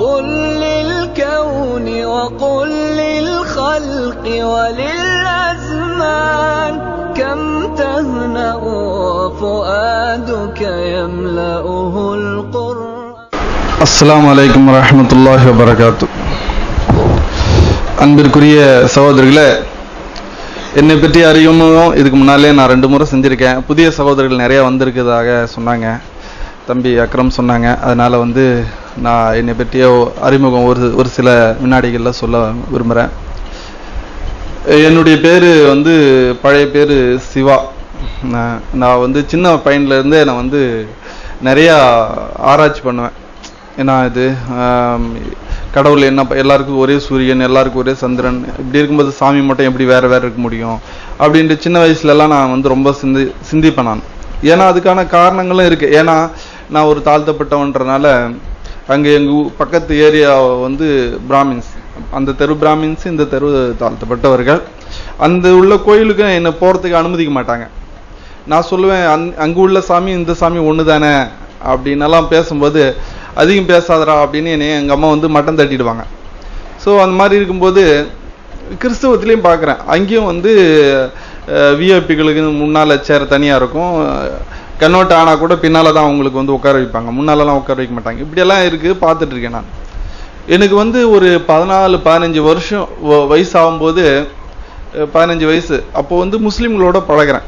قل للكون وقل للخلق وللأزمان كم تهنأ وفؤادك يملأه القرآن. السلام عليكم ورحمة الله وبركاته. அன்பிற்குரிய சகோதரர்களே, என்னை பற்றி அறியணும். இதுக்கு முன்னாலே நான் 2 முறை செஞ்சுருக்கேன். புதிய சகோதரர்கள் நிறையா வந்திருக்கிறதாக சொன்னாங்க, தம்பி அக்ரம் சொன்னாங்க. அதனால் நான் என்னை பற்றிய அறிமுகம் ஒரு சில வினாடிகளில் சொல்ல விரும்புகிறேன். என்னுடைய பேர் பழைய பேர் சிவா. நான் சின்ன பையன்லேருந்தே நான் நிறையா ஆராய்ச்சி பண்ணுவேன். ஏன்னா இது கடவுள் என்ன, எல்லாருக்கும் ஒரே சூரியன், எல்லாருக்கும் ஒரே சந்திரன், இப்படி இருக்கும்போது சாமி மட்டும் எப்படி வேறு வேறு இருக்க முடியும் அப்படின்ட்டு சின்ன வயசுலலாம் நான் ரொம்ப சிந்திப்பேன் நான். ஏன்னா அதுக்கான காரணங்களும் இருக்குது. ஏன்னா நான் ஒரு தாழ்த்தப்பட்டவன்றனால அங்கே எங்கள் பக்கத்து ஏரியா பிராமின்ஸ், அந்த தெரு பிராமின்ஸ், இந்த தெரு தாழ்த்தப்பட்டவர்கள். அந்த உள்ள கோயிலுக்கு என்னை போகிறதுக்கு அனுமதிக்க மாட்டாங்க. நான் சொல்லுவேன், அங்கே உள்ள சாமி இந்த சாமி ஒன்று தானே அப்படின்னெல்லாம் பேசும்போது, அதிகம் பேசாதரா அப்படின்னு என்னை எங்கள் அம்மா மட்டம் தட்டிடுவாங்க. ஸோ அந்த மாதிரி இருக்கும்போது கிறிஸ்தவத்துலேயும் பார்க்குறேன், அங்கேயும் விஐபிகளுக்கு முன்னால் சேர தனியாக இருக்கும். கன்வெர்ட் ஆனால் கூட பின்னால் தான் அவங்களுக்கு உட்கார வைப்பாங்க, முன்னாலலாம் உட்கார வைக்க மாட்டாங்க. இப்படியெல்லாம் இருக்குது, பார்த்துட்ருக்கேன் நான். எனக்கு ஒரு 14-15 வருஷம் வயசாகும்போது, 15 வயசு அப்போது முஸ்லீம்களோட பழகிறேன்.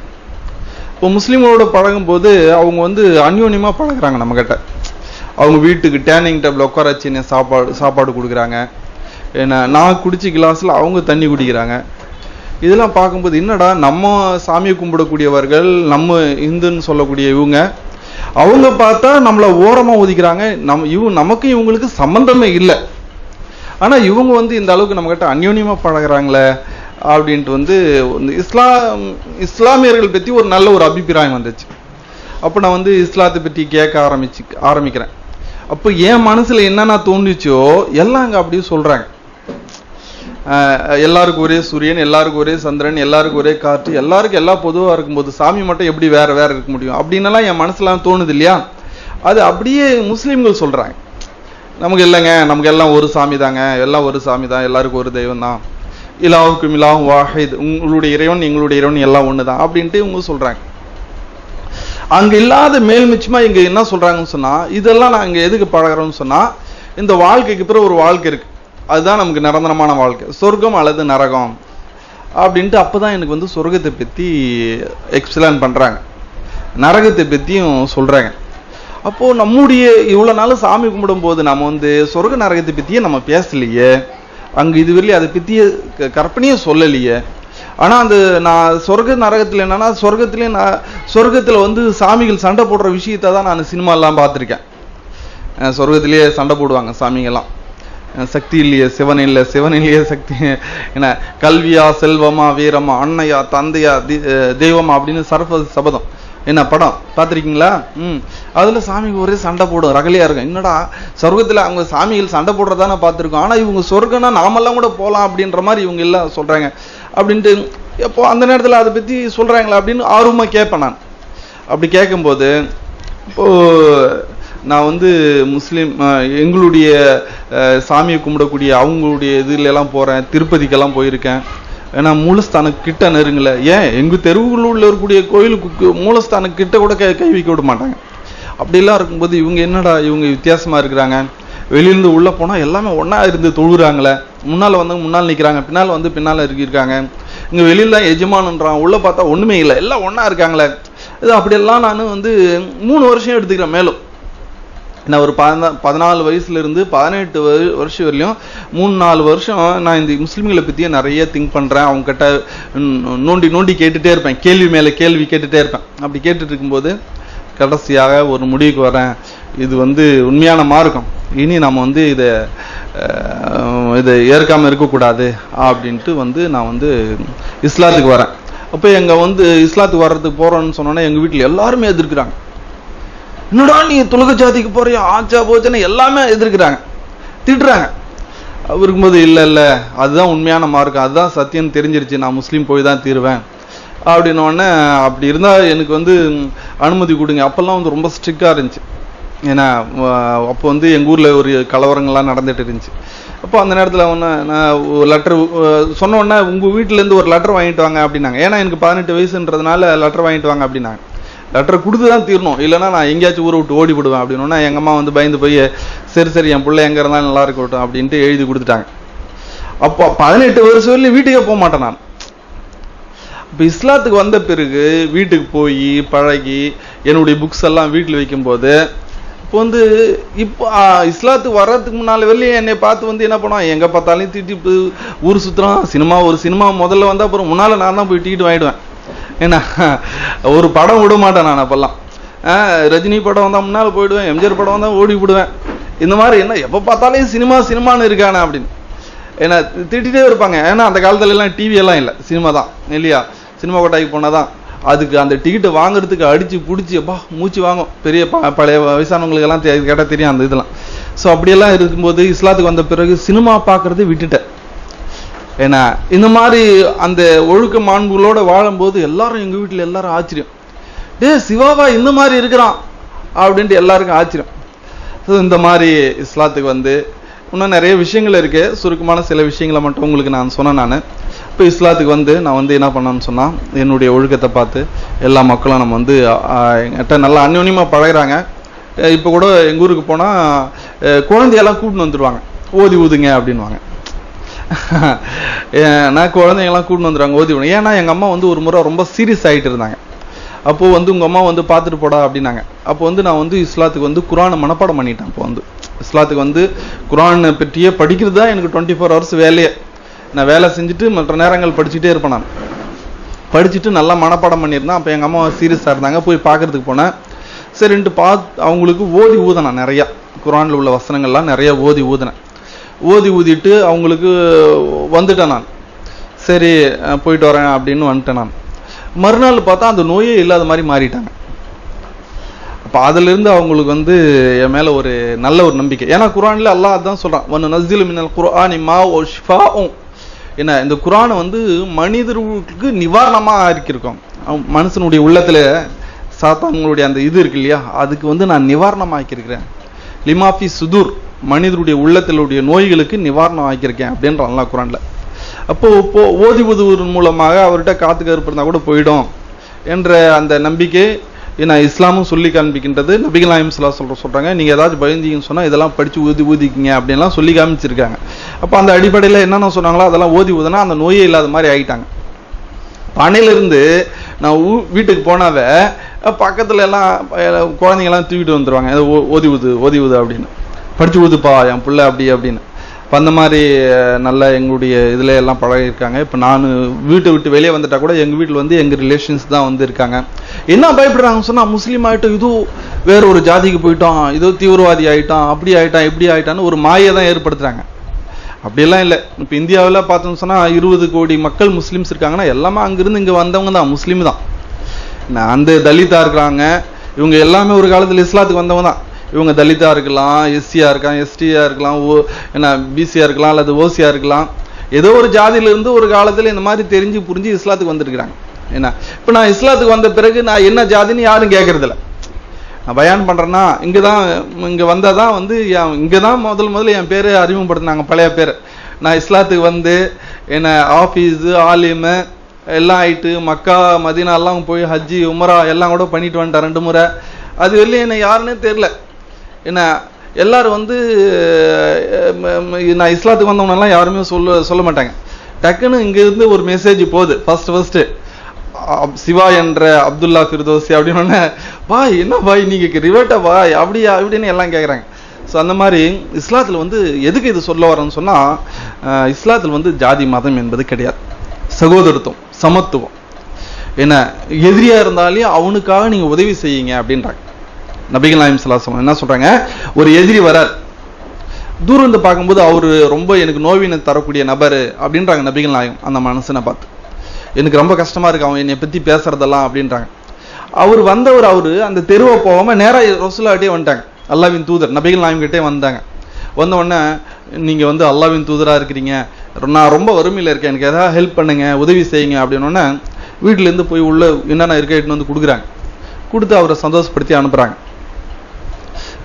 இப்போ முஸ்லீம்களோட பழகும்போது அவங்க அந்யோன்யமாக பழகிறாங்க நம்மக்கிட்ட. அவங்க வீட்டுக்கு டேனிங் டேபிள் உட்கார வச்சு என்ன சாப்பாடு கொடுக்குறாங்க. ஏன்னா நான் குடிச்ச கிளாஸில் அவங்க தண்ணி குடிக்கிறாங்க. இதெல்லாம் பார்க்கும்போது என்னடா, நம்ம சாமியை கும்பிடக்கூடியவர்கள், நம்ம இந்துன்னு சொல்லக்கூடிய அவங்க பார்த்தா நம்மளை ஓரமாக ஒதுக்கிறாங்க. நமக்கும் இவங்களுக்கு சம்பந்தமே இல்லை. ஆனால் இவங்க இந்த அளவுக்கு நம்மக்கிட்ட அந்யோன்யமாக பழகிறாங்களே அப்படின்ட்டு இஸ்லாமியர்கள் பற்றி ஒரு நல்ல ஒரு அபிப்பிராயம் வந்துச்சு. அப்போ நான் இஸ்லாத்தை பற்றி கேட்க ஆரம்பிக்கிறேன். அப்போ என் மனசில் என்னென்ன தோன்றுச்சோ எல்லாம் அங்கே அப்படியே சொல்கிறாங்க. எல்லாருக்கும் ஒரே சூரியன், எல்லாருக்கும் ஒரே சந்திரன், எல்லாருக்கும் ஒரே காற்று, எல்லாருக்கும் எல்லாம் பொதுவாக இருக்கும்போது சாமி மட்டும் எப்படி வேறு வேறு இருக்க முடியும் அப்படின்னலாம் என் மனசுலாம் தோணுது இல்லையா. அது அப்படியே முஸ்லீம்கள் சொல்கிறாங்க, நமக்கு இல்லைங்க, நமக்கு எல்லாம் ஒரு சாமி தாங்க, எல்லாம் ஒரு சாமி தான், எல்லாருக்கும் ஒரு தெய்வம் தான், இலாவுக்கும் இலாஹு வாஹித், உங்களுடைய இறைவன் எங்களுடைய இறைவன் எல்லாம் ஒன்று தான் அப்படின்ட்டு இவங்க சொல்கிறாங்க. அங்கே இல்லாத மேல்மிச்சமாக இங்கே என்ன சொல்கிறாங்கன்னு சொன்னால், இதெல்லாம் நான் இங்கே எதுக்கு பழகிறோம்னு சொன்னால், இந்த வாழ்க்கைக்கு பிறகு ஒரு வாழ்க்கை இருக்குது, அதுதான் நமக்கு நிரந்தரமான வாழ்க்கை, சொர்க்கம் அல்லது நரகம் அப்படின்ட்டு. அப்போ தான் எனக்கு சொர்க்கத்தை பற்றி எக்ஸ்பிளைன் பண்ணுறாங்க, நரகத்தை பற்றியும் சொல்கிறாங்க. அப்போது நம்முடைய இவ்வளோ நாள் சாமி கும்பிடும்போது நம்ம சொர்க்க நரகத்தை பற்றியே நம்ம பேசலையே, அங்கே இதுவரையிலே அதை பற்றிய கற்பனையே சொல்லலையே. ஆனால் நான் சொர்க்க நரகத்தில் என்னன்னா, சொர்க்கத்தில் சாமிகள் சண்டை போடுற விஷயத்தை தான் நான் சினிமாலாம் பார்த்துருக்கேன். சொர்க்கத்திலேயே சண்டை போடுவாங்க சாமிங்கெல்லாம். சக்தி இல்லையே சிவன் இல்லை, சிவன் இல்லையே சக்தி, என்ன கல்வியா செல்வமா வீரமா அன்னையா தந்தையா தெய்வமா அப்படின்னு சரஸ்வதி சபதம் என்ன படம் பார்த்துருக்கீங்களா? அதில் சாமிக்கு ஒரே சண்டை போடும், ரகலையாக இருக்கும். என்னடா சொர்க்கத்தில் அவங்க சாமிகள் சண்டை போடுறதானே பார்த்துருக்கோம், ஆனால் இவங்க சொர்க்கம்னா நாமெல்லாம் கூட போகலாம் அப்படின்ற மாதிரி இவங்க எல்லாம் சொல்கிறாங்க அப்படின்ட்டு. எப்போ அந்த நேரத்தில் அதை பற்றி சொல்கிறாங்களா அப்படின்னு ஆர்வமாக கேட்பேன் நான். அப்படி கேட்கும்போது இப்போது நான் முஸ்லீம் எங்களுடைய சாமியை கும்பிடக்கூடிய அவங்களுடைய இதுலெல்லாம் போகிறேன், திருப்பதிக்கெல்லாம் போயிருக்கேன். ஏன்னா மூலஸ்தானக்கிட்ட நெருங்கலை. ஏன் எங்கள் தெருவுகளில் இருக்கக்கூடிய கோயிலுக்கு மூலஸ்தானக்கிட்ட கூட கை வைக்க விட மாட்டாங்க. அப்படிலாம் இருக்கும்போது இவங்க என்னடா இவங்க வித்தியாசமாக இருக்கிறாங்க, வெளியிலேருந்து உள்ளே போனால் எல்லாமே ஒன்றா இருந்து தொழுகிறாங்களே, முன்னால் முன்னால் நிற்கிறாங்க, பின்னால் பின்னால் இருக்காங்க, இங்கே வெளியில் தான் எஜமானன்றான், உள்ளே பார்த்தா ஒன்றுமே இல்லை, எல்லாம் ஒன்றா இருக்காங்களே. இது அப்படியெல்லாம் நான் 3 வருஷம் எடுத்துக்கிறேன். மேலும் நான் ஒரு 14 வயசுலேருந்து 18 வருஷம் வரலையும் 3-4 வருஷம் நான் இந்த முஸ்லீம்களை பற்றியே நிறைய திங்க் பண்ணுறேன். அவங்ககிட்ட நோண்டி கேட்டுகிட்டே இருப்பேன், கேள்வி மேலே கேள்வி கேட்டுகிட்டே இருப்பேன். அப்படி கேட்டுட்டு இருக்கும்போது கடைசியாக ஒரு முடிவுக்கு வரேன், இது உண்மையான மார்க்கம், இனி நம்ம இதை ஏற்காமல் இருக்கக்கூடாது அப்படின்ட்டு நான் இஸ்லாத்துக்கு வரேன். அப்போ எங்கள் இஸ்லாத்துக்கு வர்றதுக்கு போகிறோன்னு சொன்னோன்னே எங்கள் வீட்டில் எல்லாருமே எதிர்க்கிறாங்க. என்னடா நீ துலக ஜாதிக்கு போறியா, ஆச்சா போச்சுன்னு எல்லாமே எதிர்க்கிறாங்க, திட்டுறாங்க. இருக்கும்போது இல்லை அதுதான் உண்மையான மார்க்கம், அதுதான் சத்தியம் தெரிஞ்சிருச்சு, நான் முஸ்லீம் போய் தான் தீருவேன் அப்படின்னோடனே, அப்படி இருந்தால் எனக்கு அனுமதி கொடுங்க. அப்போல்லாம் ரொம்ப ஸ்ட்ரிக்டாக இருந்துச்சு. ஏன்னா அப்போ வந்து எங்கள் ஊரில் ஒரு கலவரங்கள்லாம் நடந்துட்டு இருந்துச்சு. அப்போ அந்த நேரத்தில் ஒன்று நான் லெட்டர் சொன்ன உடனே உங்கள் வீட்டிலேருந்து ஒரு லெட்டர் வாங்கிட்டு வாங்க அப்படின்னாங்க. ஏன்னா எனக்கு 18 வயசுன்றதுனால லெட்டர் வாங்கிட்டு வாங்க அப்படின்னாங்க. லெட்டர் கொடுத்து தான் தீரணும், இல்லைன்னா நான் எங்கேயாச்சும் ஊரை விட்டு ஓடி போடுவேன் அப்படின்னா எங்கள் அம்மா வந்து பயந்து போய் சரி என் பிள்ளை எங்கே இருந்தாலும் நல்லா இருக்கட்டும் அப்படின்ட்டு எழுதி கொடுத்துட்டாங்க. அப்போ 18 வருஷம் வரலையும் வீட்டுக்கே போக மாட்டேன் நான். இப்போ இஸ்லாத்துக்கு வந்த பிறகு வீட்டுக்கு போய் பழகி என்னுடைய புக்ஸ் எல்லாம் வீட்டில் வைக்கும்போது இப்போ வந்து இப்போ இஸ்லாத்துக்கு வர்றதுக்கு முன்னால் வெளியே என்னை பார்த்து வந்து என்ன பண்ணுவான், எங்கே பார்த்தாலும் திட்டி ஊர் சுற்றுறான். ஒரு சினிமா முதல்ல வந்தால் அப்புறம் முன்னால் நான் தான் போய் டிக்கெட் வாங்கிடுவேன். ஏன்னா ஒரு படம் விட மாட்டேன் நான். அப்போல்லாம் ரஜினி படம் வந்தால் முன்னால் போயிடுவேன், எம்ஜிஆர் படம் வந்தால் ஓடி விடுவேன். இந்த மாதிரி என்ன எப்போ பார்த்தாலும் சினிமான்னு இருக்கானே அப்படின்னு ஏன்னா திட்டிகிட்டே இருப்பாங்க. ஏன்னா அந்த காலத்துலலாம் டிவி எல்லாம் இல்லை, சினிமா தான் இல்லையா. சினிமா கொட்டாய்க்கு போனால் தான் அதுக்கு அந்த டிக்கெட்டை வாங்குறதுக்கு அடித்து பிடிச்சி அப்பா மூச்சு வாங்கும். பெரிய பழைய வயசானவங்களுக்கெல்லாம் கேட்டால் தெரியும் அந்த இதெல்லாம். ஸோ அப்படியெல்லாம் இருக்கும்போது இஸ்லாத்துக்கு வந்த பிறகு சினிமா பார்க்குறது விட்டுட்டேன். ஏன்னா இந்த மாதிரி அந்த ஒழுக்க மாண்புகளோடு வாழும்போது எல்லாரும் எங்கள் வீட்டில் எல்லாரும் ஆச்சரியம், சிவாவா இந்த மாதிரி இருக்கிறான் அப்படின்ட்டு எல்லாருக்கும் ஆச்சரியம். ஸோ இந்த மாதிரி இஸ்லாத்துக்கு வந்து இன்னும் நிறைய விஷயங்கள் இருக்கு. சுருக்கமான சில விஷயங்களை மட்டும் உங்களுக்கு நான் சொன்னேன். நான் இப்போ இஸ்லாத்துக்கு வந்து நான் வந்து என்ன பண்ணேன்னு சொன்னால் என்னுடைய ஒழுக்கத்தை பார்த்து எல்லா மக்களும் நம்ம வந்து என்கிட்ட நல்லா அந்யோன்யமாக பழகிறாங்க. இப்போ கூட எங்கள் ஊருக்கு போனால் குழந்தையெல்லாம் கூட்டின்னு வந்துடுவாங்க, ஓதி ஊதுங்க அப்படின்வாங்க. நான் குழந்தைங்கெல்லாம் கூட்டின்னு வந்துடுவாங்க ஓதி ஊதுங்க. ஏன்னா எங்கள் அம்மா வந்து ஒரு முறை ரொம்ப சீரியஸ் ஆகிட்டு இருந்தாங்க. அப்போது வந்து உங்கள் அம்மா வந்து பார்த்துட்டு போடா அப்படின்னாங்க. அப்போ வந்து நான் வந்து இஸ்லாத்துக்கு வந்து குரானை மனப்பாடம் பண்ணிட்டேன். அப்போ வந்து இஸ்லாத்துக்கு வந்து குரானை பற்றியே படிக்கிறது தான் எனக்கு 24 hours வேலையே. நான் வேலை செஞ்சுட்டு மற்ற நேரங்கள் படிச்சுட்டே இருப்பேன். நான் படிச்சுட்டு நல்லா மனப்பாடம் பண்ணியிருந்தேன். அப்போ எங்கள் அம்மா சீரியஸாக இருந்தாங்க, போய் பார்க்கறதுக்கு போனேன். சரின்ட்டு அவங்களுக்கு ஓதி ஊதினேன். நிறையா குரானில் உள்ள வசனங்கள்லாம் நிறையா ஓதி ஊதிட்டு அவங்களுக்கு வந்துட்டேன் நான். சரி போயிட்டு வரேன் அப்படின்னு வந்துட்டேன் நான். மறுநாள் பார்த்தா அந்த நோயே இல்லாத மாதிரி மாறிட்டாங்க. அப்போ அதிலிருந்து அவங்களுக்கு வந்து என் மேலே ஒரு நல்ல ஒரு நம்பிக்கை. ஏன்னா குரானில் அல்லாஹ் அதான் சொல்கிறான், ஒன்று நஸ்ஸிலு மினல் குர்ஆனி மா வ ஷிஃபாஉன். என்ன இந்த குரானை வந்து மனிதர்களுக்கு நிவாரணமாக ஆக்கியிருக்கோம். மனுஷனுடைய உள்ளத்தில் சாத்தான்களுடைய அந்த இது இருக்கு இல்லையா, அதுக்கு வந்து நான் நிவாரணம் ஆக்கியிருக்கிறேன். லிமாஃபி சுதூர், மனிதருடைய உள்ளத்திலுடைய நோய்களுக்கு நிவாரணம் ஆக்கியிருக்கேன் அப்படின்ற அல்லாஹ் குரானில். அப்போது ஓதி ஊதுவதன் மூலமாக அவர்கிட்ட காத்து கருப்பு இருந்தால் கூட போயிடும் என்ற அந்த நம்பிக்கை நான் இஸ்லாமும் சொல்லி காண்பிக்கின்றது. நபிகள் நாயகம் ஸல்லல்லாஹு அலைஹி வஸல்லம் சொல்கிறாங்க, நீங்கள் ஏதாச்சும் பயந்தீங்கன்னு சொன்னால் இதெல்லாம் படித்து ஊதிக்கிங்க அப்படின்லாம் சொல்லி காமிச்சிருக்காங்க. அப்போ அந்த அடிப்படையில் என்னென்ன சொன்னாங்களோ அதெல்லாம் ஊதுனா அந்த நோயே இல்லாத மாதிரி ஆகிட்டாங்க. பனையிலிருந்து நான் வீட்டுக்கு போனாவே பக்கத்தில் எல்லாம் குழந்தைங்கெல்லாம் தூக்கிட்டு வந்துடுவாங்க, ஓதி ஊது அப்படின்னு, படித்து ஊதுப்பா என் பிள்ளை அப்படின்னு. இப்போ அந்த மாதிரி நல்ல எங்களுடைய இதில் எல்லாம் பழகிருக்காங்க. இப்போ நான் வீட்டை விட்டு வெளியே வந்துட்டா கூட எங்கள் வீட்டில் வந்து எங்கள் ரிலேஷன்ஸ் தான் வந்து இருக்காங்க. என்ன பயப்படுறாங்கன்னு சொன்னால், முஸ்லீம் ஆகிட்டோம், இதோ வேற ஒரு ஜாதிக்கு போயிட்டோம், இதோ தீவிரவாதி ஆகிட்டான், அப்படி ஆகிட்டான் இப்படி ஆகிட்டான்னு ஒரு மாயை தான் ஏற்படுத்துகிறாங்க. அப்படியெல்லாம் இல்லை. இப்போ இந்தியாவில் பார்த்தோம்னு சொன்னால் 20 கோடி மக்கள் முஸ்லீம்ஸ் இருக்காங்கன்னா எல்லாமே அங்கிருந்து இங்கே வந்தவங்க தான், முஸ்லீம் தான். அந்த தலிதா இருக்கிறாங்க, இவங்க எல்லாமே ஒரு காலத்தில் இஸ்லாத்துக்கு வந்தவங்க தான். இவங்க தலிதா இருக்கலாம், எஸ்சியா இருக்கலாம், எஸ்டியா இருக்கலாம், பிசியா இருக்கலாம், அல்லது ஓசியா இருக்கலாம். ஏதோ ஒரு ஜாதியிலிருந்து ஒரு காலத்தில் இந்த மாதிரி தெரிஞ்சு புரிஞ்சு இஸ்லாத்துக்கு வந்திருக்கிறாங்க. என்ன இப்போ நான் இஸ்லாத்துக்கு வந்த பிறகு நான் என்ன ஜாதின்னு யாரும் கேட்கறதில்ல. நான் பயான் பண்ணுறேன்னா இங்கே வந்தால் தான் வந்து இங்கே தான் முதல்ல என் பேர் அறிமுகப்படுத்தினாங்க, பழைய பேர். நான் இஸ்லாத்துக்கு வந்து என்ன ஆஃபீஸு ஆலிமு எல்லாம் ஆயிட்டு மக்கா மதீனாலாம் போய் ஹஜ்ஜி உமரா எல்லாம் கூட பண்ணிட்டு வந்துட்டேன் 2 முறை. அது வெளியே என்ன யாருன்னே தெரில. என்ன எல்லாரும் வந்து நான் இஸ்லாத்துக்கு வந்தவனெல்லாம் யாருமே சொல்ல மாட்டாங்க. டக்குன்னு இங்கேருந்து ஒரு மெசேஜ் போகுது, ஃபர்ஸ்ட்டு சிவா என்ற அப்துல்லா ஃபிர்தோசி அப்படின்னு. பாய் என்ன பாய் நீங்கள் ரிவேட்டா பாய் அப்படியா அப்படின்னு எல்லாம் கேட்குறாங்க. ஸோ அந்த மாதிரி இஸ்லாத்தில் வந்து எதுக்கு இது சொல்ல வரேன்னு சொன்னால், இஸ்லாத்தில் வந்து ஜாதி மதம் என்பது கிடையாது, சகோதரத்துவம், சமத்துவம். என்ன எதிரியாக இருந்தாலே அவனுக்காக நீங்கள் உதவி செய்யுங்க அப்படின்றாங்க. நபிகள் நாயகம் ஸல்லல்லாஹு அலைஹி வஸல்லம் என்ன சொல்கிறாங்க, ஒரு எதிரி வரார், தூரம் வந்து பார்க்கும்போது அவர் ரொம்ப எனக்கு நோவினை தரக்கூடிய நபர் அப்படின்றாங்க நபிகள் நாயகம். அந்த மனுஷனை பார்த்து எனக்கு ரொம்ப கஷ்டமாக இருக்கு அவன் என்னை பற்றி பேசுறதெல்லாம் அப்படின்றாங்க. அவர் அந்த தெருவை போகாமல் நேராக ரசூலுல்லாஹ்கிட்டே வந்துட்டாங்க. அல்லாஹ்வின் தூதர் நபிகள் நாயகம் கிட்டே வந்தாங்க. வந்த உடனே நீங்கள் வந்து அல்லாஹ்வின் தூதராக இருக்கிறீங்க, நான் ரொம்ப வறுமையில் இருக்கேன், எனக்கு எதாவது ஹெல்ப் பண்ணுங்க, உதவி செய்யுங்க அப்படின்னோடனே வீட்டிலேருந்து போய் உள்ள என்னென்ன இருக்க வந்து கொடுக்குறாங்க. கொடுத்து அவரை சந்தோஷப்படுத்தி அனுப்புகிறாங்க.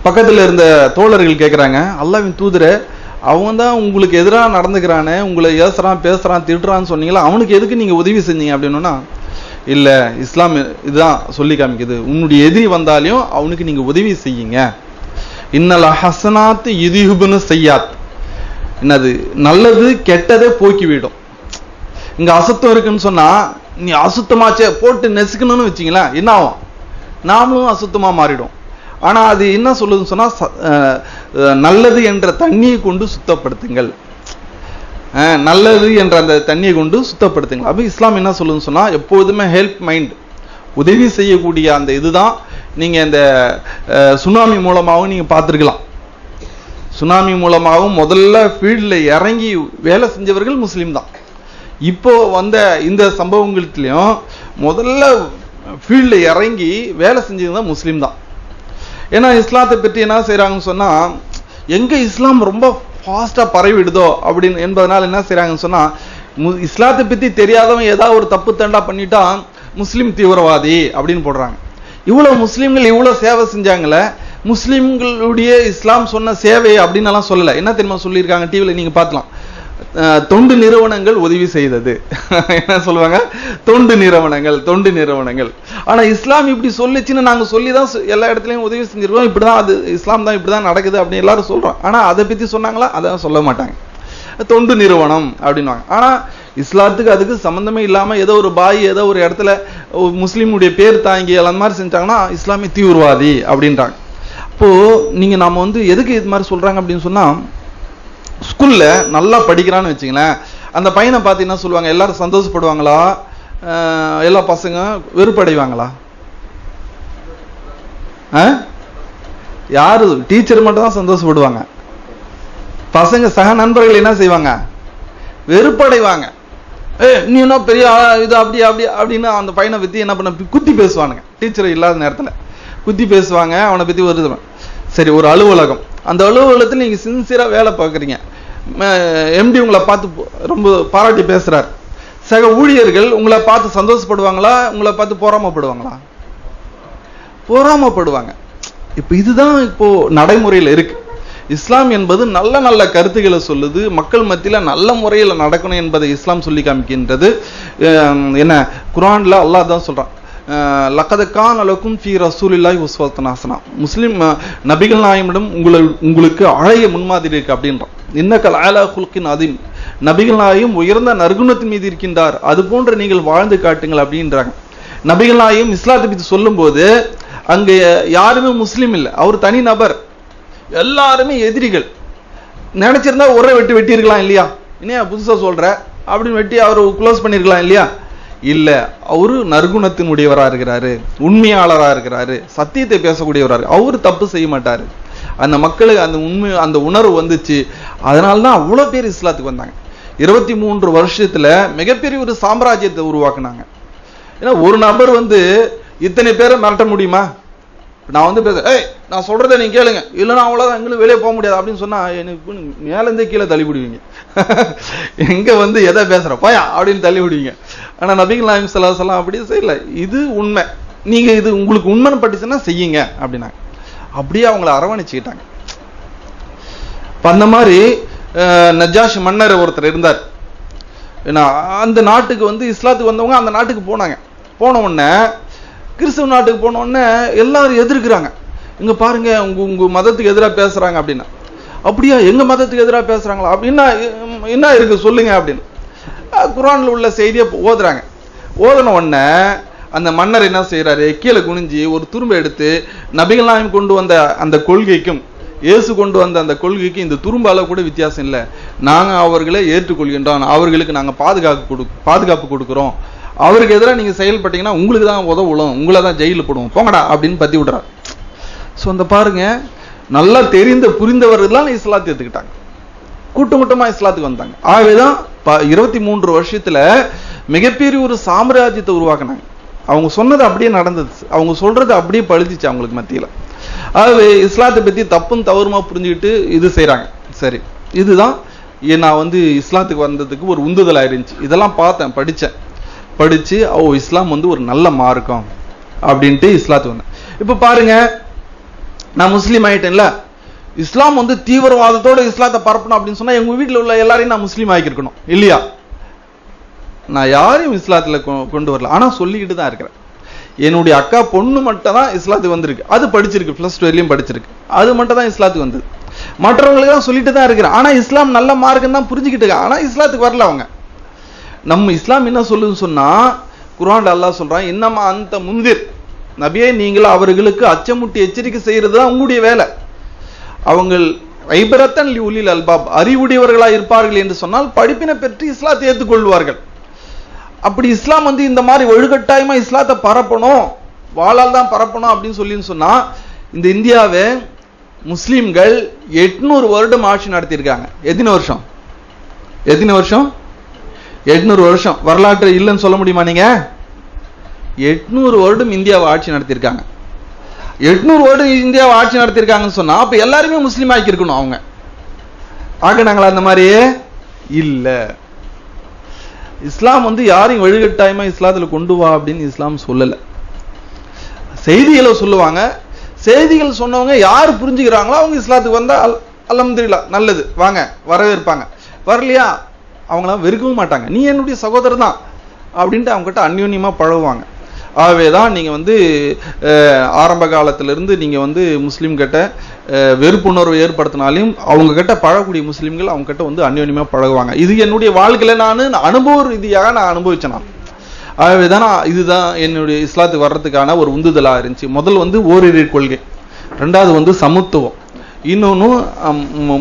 பக்கத்துல இருந்த தோழர்கள் கேட்குறாங்க, அல்லாஹ்வின் தூதரே, அவன் தான் உங்களுக்கு எதிராக நடந்துக்கிறானே, உங்களை ஏசுறான் பேசுறான் திட்டுறான்னு சொன்னீங்களா, அவனுக்கு எதுக்கு நீங்க உதவி செஞ்சீங்க அப்படின்னா, இல்ல இஸ்லாம் இதுதான் சொல்லி காமிக்குது, உன்னுடைய எதிரி வந்தாலையும் அவனுக்கு நீங்க உதவி செய்யுங்க. இன்னல் ஹசனாத் யுதிஹிபுன ஸய்யாத், என்னது நல்லது கெட்டதை போக்கிவிடும். இங்க அசுத்தம் இருக்குன்னு சொன்னா நீ அசுத்தமாச்சே போட்டு நெசுக்கணும்னு வச்சிங்களேன், என்ன ஆகும், நாமளும் அசுத்தமா மாறிடும். ஆனா அது என்ன சொல்லுதுன்னு சொன்னா, நல்லது என்ற தண்ணியை கொண்டு சுத்தப்படுத்துங்கள், நல்லது என்ற அந்த தண்ணியை கொண்டு சுத்தப்படுத்துங்கள். அப்ப இஸ்லாம் என்ன சொல்லுதுன்னு சொன்னா, எப்போதுமே ஹெல்ப் மைண்ட், உதவி செய்யக்கூடிய அந்த இதுதான். நீங்க இந்த சுனாமி மூலமாகவும் நீங்க பார்த்துருக்கலாம். சுனாமி மூலமாகவும் முதல்ல ஃபீல்டில் இறங்கி வேலை செஞ்சவர்கள் முஸ்லீம் தான். இப்போ வந்த இந்த சம்பவங்கள்லையும் முதல்ல ஃபீல்டில் இறங்கி வேலை செஞ்சது தான் முஸ்லீம் தான். ஏன்னா இஸ்லாத்தை பற்றி என்ன செய்யறாங்கன்னு சொன்னா, எங்க இஸ்லாம் ரொம்ப ஃபாஸ்டா பரவிடுதோ அப்படின்னு என்பதனால என்ன செய்யறாங்கன்னு சொன்னா, இஸ்லாத்தை பத்தி தெரியாதவன் ஏதாவது ஒரு தப்பு தண்டா பண்ணிட்டா முஸ்லீம் தீவிரவாதி அப்படின்னு போடுறாங்க. இவ்வளவு முஸ்லீம்கள் இவ்வளவு சேவை செஞ்சாங்களே, முஸ்லீம்களுடைய இஸ்லாம் சொன்ன சேவை அப்படின்னு எல்லாம் சொல்லல. என்ன தெரியுமா சொல்லியிருக்காங்க, டிவியில் நீங்க பார்க்கலாம், தொண்டு நிறுவனங்கள் உதவி செய்தது. என்ன சொல்லுவாங்க, தொண்டு நிறுவனங்கள். ஆனா இஸ்லாம் இப்படி சொல்லிச்சுன்னு நாங்க சொல்லிதான் எல்லா இடத்துலயும் உதவி செஞ்சிருக்கோம், இப்படிதான் அது இஸ்லாம் தான் இப்படிதான் நடக்குது அப்படின்னு எல்லாரும் சொல்றோம். ஆனா அதை பத்தி சொன்னாங்களா, அதான் சொல்ல மாட்டாங்க. தொண்டு நிறுவனம் அப்படின்வாங்க. ஆனா இஸ்லாத்துக்கு அதுக்கு சம்பந்தமே இல்லாம ஏதோ ஒரு பாய் ஏதோ ஒரு இடத்துல முஸ்லீமுடைய பேர் தாங்கி அந்த மாதிரி செஞ்சாங்கன்னா இஸ்லாமிய தீவிரவாதி அப்படின்றாங்க. அப்போ நீங்க நாம எதுக்கு இது மாதிரி சொல்றாங்க அப்படின்னு சொன்னா, ஸ்கூல்ல நல்லா படிக்கிறான்னு வச்சுங்களேன், அந்த பையனை பார்த்து என்ன சொல்லுவாங்க, எல்லாரும் சந்தோஷப்படுவாங்களா, எல்லா பசங்க வெறுப்படைவாங்களா? யாரு, டீச்சர் மட்டும் தான் சந்தோஷப்படுவாங்க, பசங்க சக நண்பர்கள் என்ன செய்வாங்க, வெறுப்படைவாங்க. நீ என்ன பெரிய இது அப்படி அப்படி அப்படின்னு அந்த பையனை பத்தி என்ன பண்ண குத்தி பேசுவானுங்க. டீச்சர் இல்லாத நேரத்துல குத்தி பேசுவாங்க, அவனை பத்தி வருது. சரி, ஒரு அலுவலகம், அந்த அலுவலகத்தில் நீங்க சின்சியரா வேலை பார்க்குறீங்க, எம்டி உங்களை பார்த்து ரொம்ப பாராட்டி பேசுறாரு, சக ஊழியர்கள் உங்களை பார்த்து சந்தோஷப்படுவாங்களா, உங்களை பார்த்து பொறாமப்படுவாங்களா? பொறாமப்படுவாங்க. இப்ப இதுதான் இப்போ நடைமுறையில் இருக்கு. இஸ்லாம் என்பது நல்ல நல்ல கருத்துக்களை சொல்லுது, மக்கள் மத்தியில நல்ல முறையில் நடக்கணும் என்பதை இஸ்லாம் சொல்லி காமிக்கின்றது. என்ன குர்ஆன்ல அல்லாஹ் தான் சொல்றான், லக்கத் கான லக்கும் ஃபீ ரசூலில்லாஹி உஸ்வத்துன் ஹஸனா, முஸ்லிம் நபிகள் நாயகமிடம் உங்களுக்கு அழகிய முன்மாதிரி இருக்கு அப்படின்றான். இன்னக்கல் அலா குல்கின் அதீம், நபிகள் நாயகம் உயர்ந்த நற்குணத்தின் மீது இருக்கின்றார், அது போன்று நீங்கள் வாழ்ந்து காட்டுங்கள் அப்படின்றாங்க. நபிகள் நாயகம் இஸ்லாத்தை பற்றி சொல்லும் போது அங்க யாருமே முஸ்லீம் இல்லை, அவர் தனி நபர், எல்லாருமே எதிரிகள். நினைச்சிருந்தா ஒரே வெட்டி இருக்கலாம் இல்லையா, இன்னும் புதுசா சொல்ற அப்படின்னு வெட்டி அவர் க்ளோஸ் பண்ணிருக்கலாம் இல்லையா? இல்ல, அவரு நற்குணத்தின் உடையவரா இருக்கிறாரு, உண்மையாளரா இருக்கிறாரு, சத்தியத்தை பேசக்கூடியவரா இருக்கு, அவரு தப்பு செய்ய மாட்டாரு. அந்த மக்களுக்கு அந்த உண்மை அந்த உணர்வு வந்துச்சு, அதனால்தான் அவ்வளவு பேர் இஸ்லாத்துக்கு வந்தாங்க. 23 வருஷத்துல மிகப்பெரிய ஒரு சாம்ராஜ்யத்தை உருவாக்குனாங்க. ஏன்னா ஒரு நபர் இத்தனை பேரை மிரட்ட முடியுமா? நான் பேச நான் சொல்றதை நீங்க கேளுங்க, இல்லைன்னா அவ்வளவுதான், எங்களுக்கு வெளியே போக முடியாது அப்படின்னு சொன்னா எனக்கு மேல இருந்தே கீழே தள்ளி விடுவீங்க. எங்க எதை பேசுற போயா அப்படின்னு தள்ளி விடுவீங்க. ஆனா நபிகள் நாயகம் ஸல்லல்லாஹு அலைஹி வஸல்லம் அப்படி செய்யல, இது உண்மை, நீங்க இது உங்களுக்கு உண்மைன்னு பட்டுச்சுன்னா செய்யுங்க அப்படின்னாங்க. அப்படியே அவங்கள அரவணைச்சுக்கிட்டாங்க. அந்த மாதிரி நஜாஷ் மன்னர் ஒருத்தர் இருந்தார். அந்த நாட்டுக்கு இஸ்லாத்துக்கு வந்தவங்க அந்த நாட்டுக்கு போனாங்க. போன உடனே கிறிஸ்துவ நாட்டுக்கு போன உடனே எல்லாரும் எதிர்க்கிறாங்க, இங்க பாருங்க உங்க மதத்துக்கு எதிராக பேசுறாங்க அப்படின்னா. அப்படியா, எங்க மதத்துக்கு எதிராக பேசுறாங்களா அப்படின்னா, என்ன இருக்கு சொல்லுங்க அப்படின்னு குர்ஆன்ல உள்ள செய்தியை ஓதுறாங்க. ஓதுன உடனே அந்த மன்னர் என்ன செய்யறாரு, கீழே குனிஞ்சி ஒரு துரும்பை எடுத்து நபிகள் நாயகம் கொண்டு வந்த அந்த கொள்கைக்கும் இயேசு கொண்டு வந்த அந்த கொள்கைக்கு இந்த துரும்பால கூட வித்தியாசம் இல்லை, நாங்க அவர்களை ஏற்றுக்கொள்கின்றோம், அவர்களுக்கு நாங்க பாதுகாப்பு கொடுக்கிறோம், அவருக்கு எதிராக நீங்க செயல்பட்டீங்கன்னா உங்களுக்கு தான் உதவும், உங்களை தான் ஜெயிலில் போடுவோம், போங்கடா அப்படின்னு பத்தி விடுறாரு. ஸோ அந்த பாருங்க, நல்லா தெரிந்த புரிந்தவர்கள் இஸ்லாத்தை எடுத்துக்கிட்டாங்க, கூட்டமா இஸ்லாத்துக்கு வந்தாங்க. ஆகவேதான் 23 வருஷத்துல மிகப்பெரிய ஒரு சாம்ராஜ்யத்தை உருவாக்குனாங்க. அவங்க சொன்னது அப்படியே நடந்தது, அவங்க சொல்றது அப்படியே பழிச்சிச்சு அவங்களுக்கு மத்தியில. ஆகவே இஸ்லாத்தை பத்தி தப்பும் தவறுமா புரிஞ்சுக்கிட்டு இது செய்யறாங்க. சரி, இதுதான் நான் இஸ்லாத்துக்கு வந்ததுக்கு ஒரு உந்துதல் ஆயிருந்துச்சு. இதெல்லாம் பார்த்தேன், படிச்சு இஸ்லாம் ஒரு நல்ல மார்க்கம் அப்படின்ட்டு இஸ்லாத்துக்கு வந்தேன். இப்ப பாருங்க, நான் முஸ்லீம் ஆயிட்டேன்ல, இஸ்லாம் வந்து தீவிரவாதத்தோட இஸ்லாத்தை பரப்பணும் அப்படின்னு சொன்னா எங்க வீட்டில் உள்ள எல்லாரையும் நான் முஸ்லீம் ஆகிருக்கணும் இல்லையா? நான் யாரையும் இஸ்லாத்துல கொண்டு வரல, ஆனா சொல்லிக்கிட்டு தான் இருக்கிறேன். என்னுடைய அக்கா பொண்ணு மட்டும் தான் இஸ்லாத்துக்கு வந்திருக்கு, அது படிச்சிருக்கு, +2 வரையிலும் படிச்சிருக்கு, அது மட்டும் தான் இஸ்லாத்துக்கு வந்தது. மற்றவங்களுக்கு தான் சொல்லிட்டு தான் இருக்கிறேன், ஆனா இஸ்லாம் நல்ல மார்க்கம் தான் புரிஞ்சுக்கிட்டு இருக்காங்க, ஆனா இஸ்லாத்துக்கு வரல அவங்க. நம்ம இஸ்லாம் என்ன சொல்லுதுன்னு சொன்னா, குர்ஆன்ல அல்லாஹ் சொல்றான், இன்னமா அந்த முந்திர், நபியே நீங்கள் அவர்களுக்கு அச்சமுட்டி எச்சரிக்கை செய்யறது தான் உங்களுடைய வேலை. அவங்க ஐபரத்தன் லிஉலில் அல்பாப், அறிவுடையவர்களா இருப்பார்கள் என்று சொன்னால் படிப்பினை பெற்று இஸ்லாத்தை ஏற்றுக்கொள்வார்கள். அப்படி இஸ்லாம் வந்து இந்த மாதிரி ஒழுக்கட்டாயமா இஸ்லாத்தை பரப்பணும், வாளால் தான் பரப்பணும் அப்படின்னு சொல்லி சொன்னா, இந்த இந்தியாவை முஸ்லிம்கள் 800 வருடம் ஆட்சி நடத்தியிருக்காங்க. எத்தனை வருஷம்? 800 வருஷம். வரலாற்று இல்லைன்னு சொல்ல முடியுமா நீங்க? 800 வருடம் இந்தியாவை ஆட்சி நடத்தியிருக்காங்க. 800 வருடம் இந்தியாவை ஆட்சி நடத்தியிருக்காங்கன்னு சொன்னா அப்ப எல்லாருமே முஸ்லீம் ஆக்கி இருக்கணும். அவங்க ஆக்கினாங்களா? அந்த மாதிரியே இல்ல. இஸ்லாம் வந்து யாரையும் வழிகட்டாயமா இஸ்லாத்துல கொண்டு வா அப்படின்னு இஸ்லாம் சொல்லல. செய்திகளை சொல்லுவாங்க, செய்திகள் சொன்னவங்க யாரு புரிஞ்சுக்கிறாங்களோ அவங்க இஸ்லாத்துக்கு வந்தா அல்ஹம்துலில்லாஹ் நல்லது, வாங்க, வரவேற்பாங்க. வரலையா அவங்களாம் வெறுக்கவும் மாட்டாங்க, நீ என்னுடைய சகோதரர் தான் அப்படின்ட்டு அவங்க கிட்ட அந்யோன்யமா பழகுவாங்க. ஆகவேதான் நீங்க வந்து ஆரம்ப காலத்திலிருந்து நீங்க வந்து முஸ்லீம் கிட்ட வெறுப்புணர்வு ஏற்படுத்தினாலையும் அவங்க கிட்ட பழகக்கூடிய முஸ்லீம்கள் அவங்க கிட்ட வந்து அந்யோன்யமா பழகுவாங்க. இது என்னுடைய வாழ்க்கையில நான் அனுபவ ரீதியாக நான் அனுபவிச்சேன். ஆகவேதான் இதுதான் என்னுடைய இஸ்லாத்துக்கு வர்றதுக்கான ஒரு உந்துதலா இருந்துச்சு. முதல் வந்து ஓரிரு கொள்கை, ரெண்டாவது வந்து சமத்துவம், இன்னொன்னு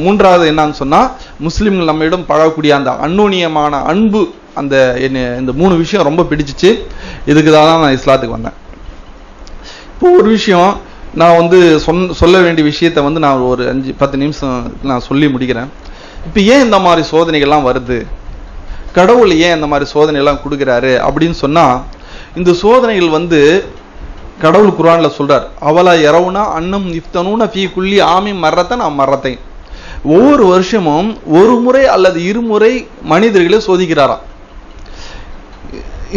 மூன்றாவது என்னன்னு சொன்னா முஸ்லிம்கள் நம்மிடம் பழகக்கூடிய அந்த அந்யோன்யமான அன்பு. அந்த இந்த 3 விஷயம் ரொம்ப பிடிச்சிச்சு. இதுக்கு தான் நான் இஸ்லாத்துக்கு வந்தேன். இப்போ ஒரு விஷயம் நான் வந்து சொல்ல வேண்டிய விஷயத்த வந்து நான் ஒரு 5-10 நிமிஷம் நான் சொல்லி முடிக்கிறேன். இப்போ ஏன் இந்த மாதிரி சோதனைகள்லாம் வருது, கடவுள் ஏன் இந்த மாதிரி சோதனை எல்லாம் கொடுக்குறாரு அப்படின்னு சொன்னா, இந்த சோதனைகள் வந்து கடவுள் குர்ஆன்ல சொல்றார், அவலா யரவுனா அன்னம் இஃப்தனூன ஃபீ குல்லி ஆமி மர்ரத்தன் மர்ரத்தைன், ஒவ்வொரு வருஷமும் ஒரு முறை அல்லது இருமுறை மனிதர்களை சோதிக்கிறாராம்.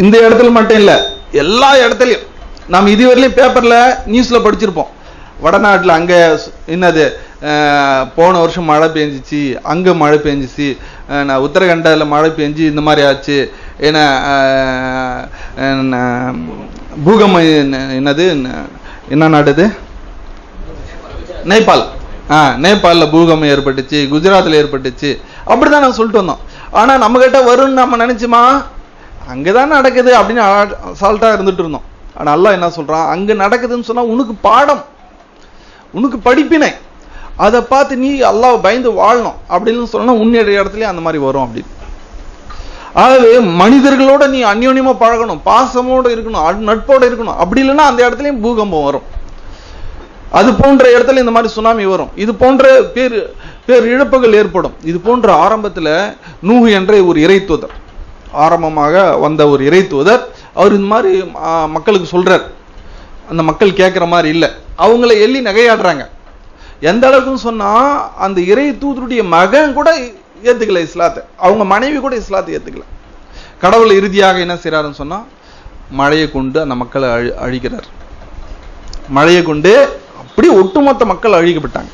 இந்த இடத்துல மட்டும் இல்ல, எல்லா இடத்துலயும். நாம் இதுவரையிலும் பேப்பர்ல நியூஸ்ல படிச்சிருப்போம், வடநாட்டுல அங்க என்னது போன வருஷம் மழை பெஞ்சிச்சு, அங்க மழை பெஞ்சிச்சு, உத்தரகண்டால மழை பெஞ்சு இந்த மாதிரி ஆச்சு, ஏன்னா பூகம்பம் என்னது என்ன நாடுது, நேபாள், நேபாளில் பூகம்பம் ஏற்பட்டுச்சு, குஜராத்தில் ஏற்பட்டுச்சு, அப்படிதான் நான் சொல்லிட்டு வந்தோம். ஆனா நம்ம கிட்ட வரும்னு நம்ம நினைச்சுமா, அங்கதான் நடக்குது அப்படின்னு அசால்ட்டா இருந்துட்டு இருந்தோம். ஆனா அல்லாஹ் என்ன சொல்றான், அங்க நடக்குதுன்னு சொன்னா உனக்கு பாடம், உனக்கு படிப்பினை, அதை பார்த்து நீ அல்லாஹ் பயந்து வாழணும் அப்படின்னு சொன்னா உன்னுடைய இடத்துல அந்த மாதிரி வரும் அப்படின்னு. ஆகவே மனிதர்களோட நீ அந்யோன்யமா பழகணும், பாசமோட இருக்கணும், நட்போட இருக்கணும். அப்படி இல்லைன்னா அந்த இடத்துலயும் பூகம்பம் வரும். அது போன்ற இடத்துல இந்த மாதிரி சுனாமி வரும். இது போன்ற பேர் இழப்புகள் ஏற்படும். இது போன்ற ஆரம்பத்துல நூஹ் என்ற ஒரு இறை தூதர், ஆரம்பமாக வந்த ஒரு இறை தூதர், அவர் இந்த மாதிரி மக்களுக்கு சொல்றார். அந்த மக்கள் கேட்கிற மாதிரி இல்லை, அவங்கள எள்ளி நகையாடுறாங்க. எந்த அளவுக்குன்னு சொன்னா அந்த இறை தூதருடைய மகன் கூட ஏத்துக்கல இஸ்லாத்தை, அவங்க மனைவி கூட இஸ்லாத்தை ஏத்துக்கல. கடவுள் இறுதியாக என்ன செய்யறாருன்னு சொன்னா மழையை கொண்டு அந்த மக்களை அழிக்கிறார். மழையை கொண்டு அப்படி ஒட்டுமொத்த மக்கள் அழிக்கப்பட்டாங்க.